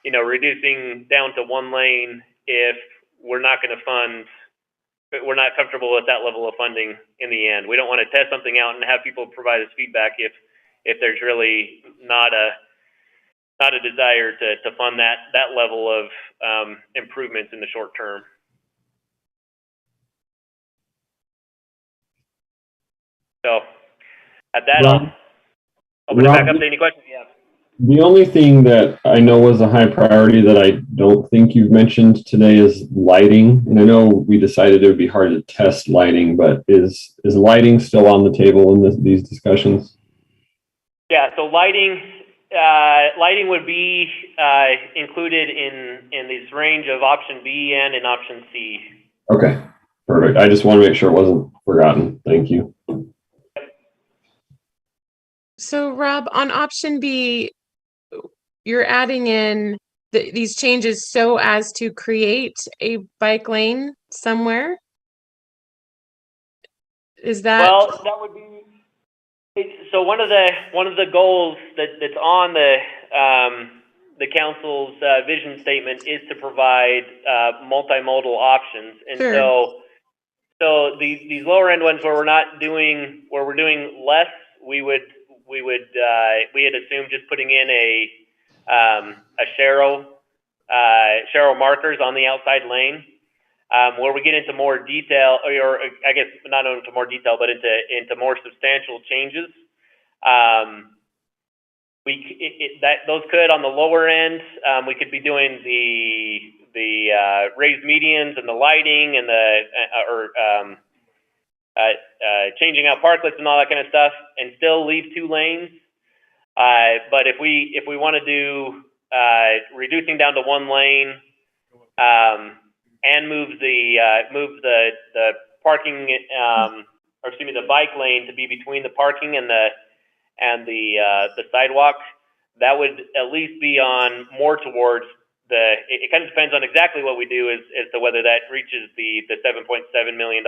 reducing down to one lane if we're not comfortable with that level of funding in the end. We don't want to test something out and have people provide us feedback if there's really not a desire to fund that level of improvements in the short term. So at that, I'll open it back up to any questions you have. The only thing that I know was a high priority that I don't think you've mentioned today is lighting. And I know we decided it would be hard to test lighting, but is lighting still on the table in these discussions? Yeah, so lighting would be included in this range of option B and in option C. Okay, perfect. I just want to make sure it wasn't forgotten. Thank you. So Rob, on option B, you're adding in these changes so as to create a bike lane somewhere? Is that? Well, that would be, so one of the goals that's on the council's vision statement is to provide multimodal options. And sure. so these lower end ones where we're doing less, we had assumed just putting in a Sharrow markers on the outside lane. Where we get into more detail, or I guess not into more detail, but into more substantial changes, those could, on the lower end, we could be doing the raised medians and the lighting and changing out parklets and all that kind of stuff, and still leave 2 lanes. But if we want to do reducing down to 1 lane, and move the parking, the bike lane to be between the parking and the sidewalk, that would at least be on more towards it kind of depends on exactly what we do as to whether that reaches the $7.7 million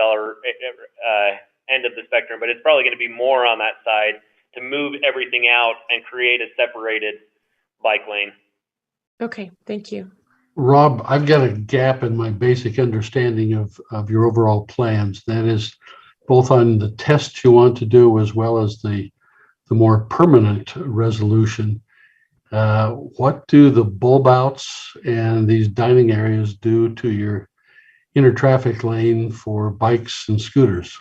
end of the spectrum, but it's probably going to be more on that side to move everything out and create a separated bike lane. Okay, thank you. Rob, I've got a gap in my basic understanding of your overall plans. That is both on the tests you want to do as well as the more permanent resolution. What do the bulb outs and these dining areas do to your inner traffic lane for bikes and scooters?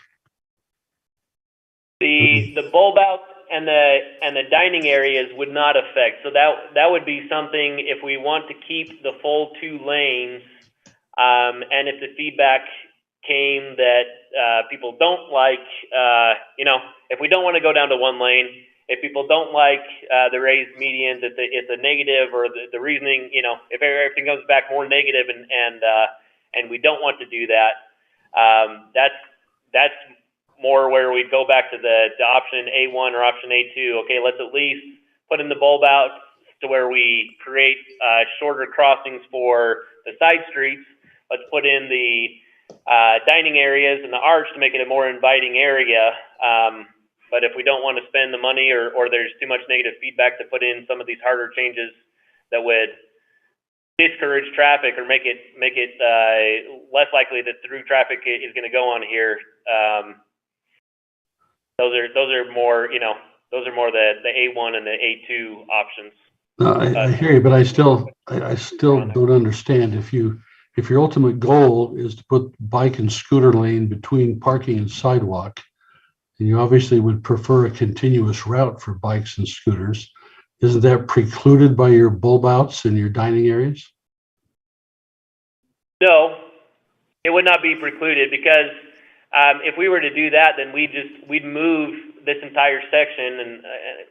The bulb outs and the dining areas would not affect. So that would be something if we want to keep the full 2 lanes, and if the feedback came that people don't like, if we don't want to go down to 1 lane, if people don't like the raised medians, if it's a negative or the reasoning, if everything comes back more negative and we don't want to do that, that's more where we go back to the option A1 or option A2. Okay, let's at least put in the bulb out to where we create shorter crossings for the side streets. Let's put in the dining areas and the arch to make it a more inviting area. But if we don't want to spend the money or there's too much negative feedback to put in some of these harder changes that would discourage traffic or make it less likely that through traffic is going to go on here, those are more the A1 and the A2 options. I hear you, but I still don't understand. If your ultimate goal is to put bike and scooter lane between parking and sidewalk, and you obviously would prefer a continuous route for bikes and scooters, isn't that precluded by your bulb outs and your dining areas? No, it would not be precluded, because if we were to do that, then we'd move this entire section. And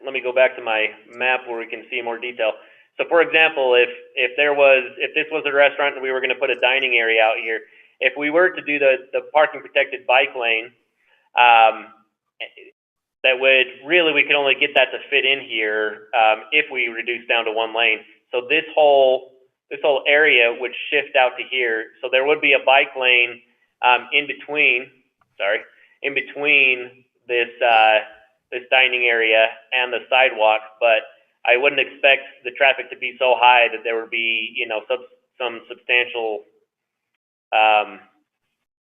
let me go back to my map where we can see more detail. So, for example, if this was a restaurant and we were going to put a dining area out here, if we were to do the parking protected bike lane, that would really, we could only get that to fit in here if we reduce down to 1 lane. So this whole area would shift out to here. So there would be a bike lane in between this dining area and the sidewalk, but I wouldn't expect the traffic to be so high that there would be, some substantial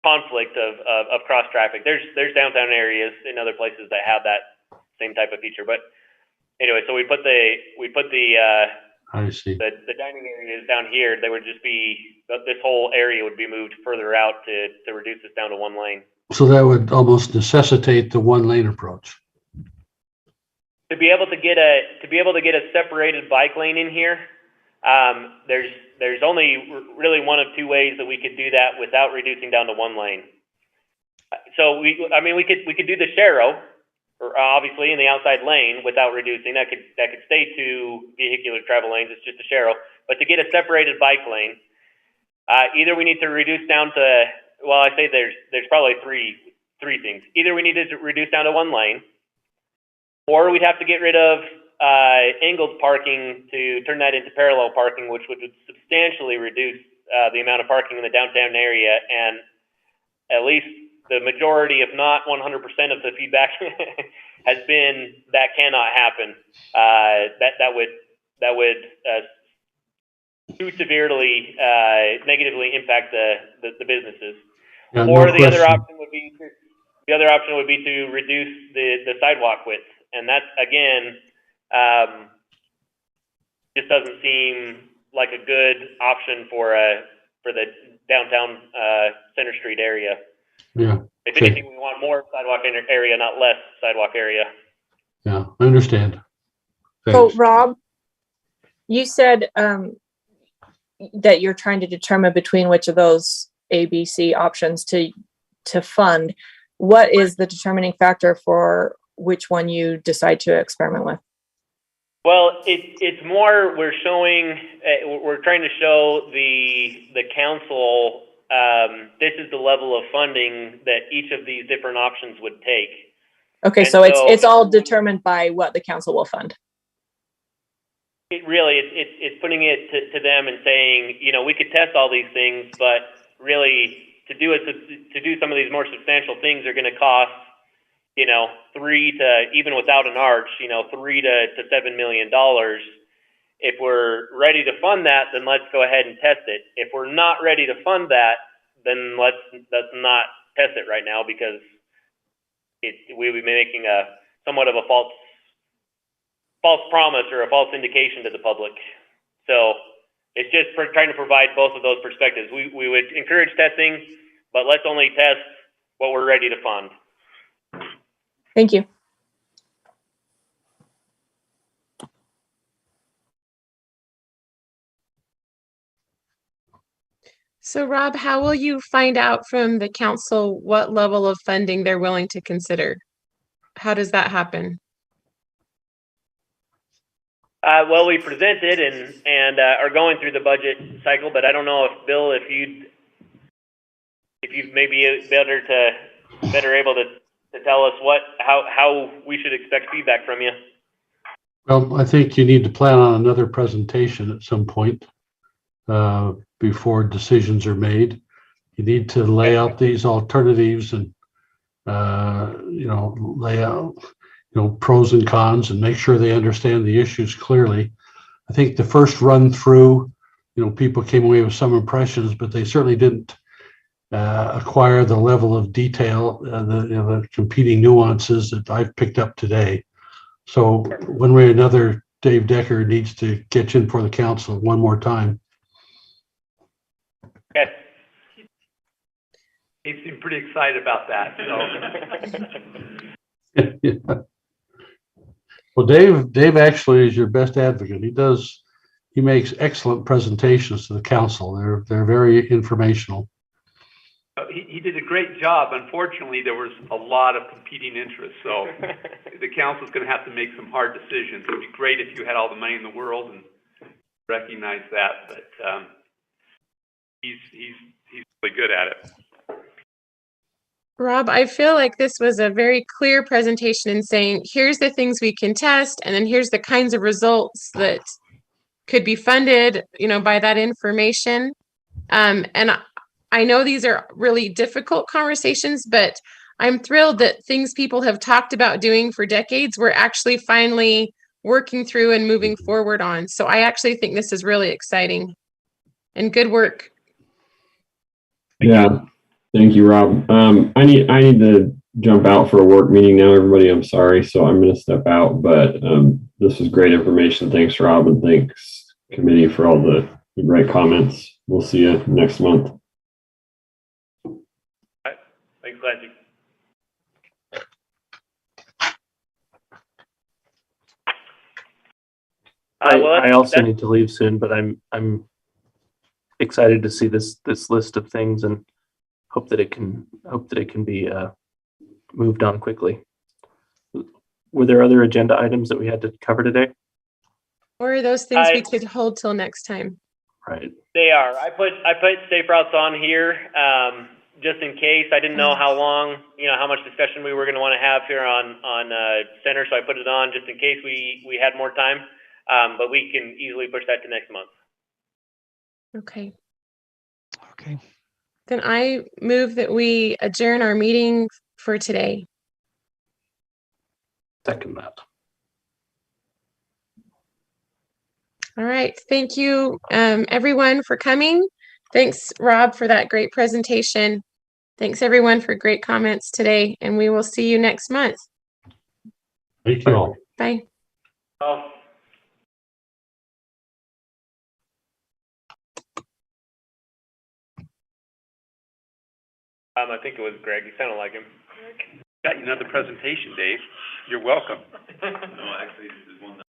conflict of cross traffic. There's downtown areas in other places that have that same type of feature, but anyway, so we put the I see. The dining areas down here. They would just be, this whole area would be moved further out to reduce this down to 1 lane. So that would almost necessitate the 1 lane approach. To be able to get a separated bike lane in here, there's only really 1 of 2 ways that we could do that without reducing down to 1 lane. So we could do the Sharrow, or obviously in the outside lane without reducing. That could stay 2 vehicular travel lanes. It's just a Sharrow. But to get a separated bike lane, either we need to reduce down to, well, I say there's probably three things. Either we need to reduce down to 1 lane, or we'd have to get rid of angled parking to turn that into parallel parking, which would substantially reduce the amount of parking in the downtown area. And at least the majority, if not 100% of the feedback has been that cannot happen. That would too severely negatively impact the businesses. Yeah, or no the other question. option would be to reduce the sidewalk width, and that again just doesn't seem like a good option for the downtown Center Street area. Yeah. If Okay. anything, we want more sidewalk area, not less sidewalk area. Yeah, I understand. So Thanks. Rob, you said that you're trying to determine between which of those ABC options to fund. What is the determining factor for which one you decide to experiment with? Well, it's more we're trying to show the council this is the level of funding that each of these different options would take. Okay, And so it's all determined by what the council will fund. It's putting it to them and saying, we could test all these things, but really to do some of these more substantial things are going to cost, $3 to, even without an arch, $3 to $7 million. If we're ready to fund that, then let's go ahead and test it. If we're not ready to fund that, then let's not test it right now, because we would be making somewhat of a false promise or a false indication to the public. So it's just for trying to provide both of those perspectives. We would encourage testing, but let's only test what we're ready to fund. Thank you. So Rob, how will you find out from the council what level of funding they're willing to consider? How does that happen? Well, we presented and are going through the budget cycle, but I don't know if Bill, if you'd maybe better able to tell us how we should expect feedback from you. Well, I think you need to plan on another presentation at some point before decisions are made. You need to lay out these alternatives and lay out pros and cons and make sure they understand the issues clearly. I think the first run through, people came away with some impressions, but they certainly didn't acquire the level of detail, the competing nuances that I've picked up today. So one way or another, Dave Decker needs to get in for the council one more time. Okay. He seemed pretty excited about that. So. Yeah. Well, Dave actually is your best advocate. He makes excellent presentations to the council. They're very informational. He did a great job. Unfortunately, there was a lot of competing interests, so the council's going to have to make some hard decisions. It'd be great if you had all the money in the world and recognize that, but he's really good at it. Rob, I feel like this was a very clear presentation in saying, here's the things we can test, and then here's the kinds of results that could be funded, by that information. And I know these are really difficult conversations, but I'm thrilled that things people have talked about doing for decades, we're actually finally working through and moving forward on. So I actually think this is really exciting and good work. Yeah. Thank you, Rob. I need to jump out for a work meeting now, everybody. I'm sorry. So I'm going to step out, but this was great information. Thanks, Rob, and thanks, committee, for all the great comments. We'll see you next month. All right. Thanks, Clancy. I also need to leave soon, but I'm excited to see this list of things and hope that it can be moved on quickly. Were there other agenda items that we had to cover today? Or are those things we could hold till next time? Right. They are. I put safe routes on here just in case. I didn't know how long, how much discussion we were going to want to have here on center, so I put it on just in case we had more time. But we can easily push that to next month. Okay. Okay. Then I move that we adjourn our meeting for today. Second that. All right. Thank you, everyone, for coming. Thanks, Rob, for that great presentation. Thanks, everyone, for great comments today. And we will see you next month. Thank you all. Bye. Oh. I think it was Greg. You sounded like him. Got you another presentation, Dave. You're welcome. No, actually, this is one that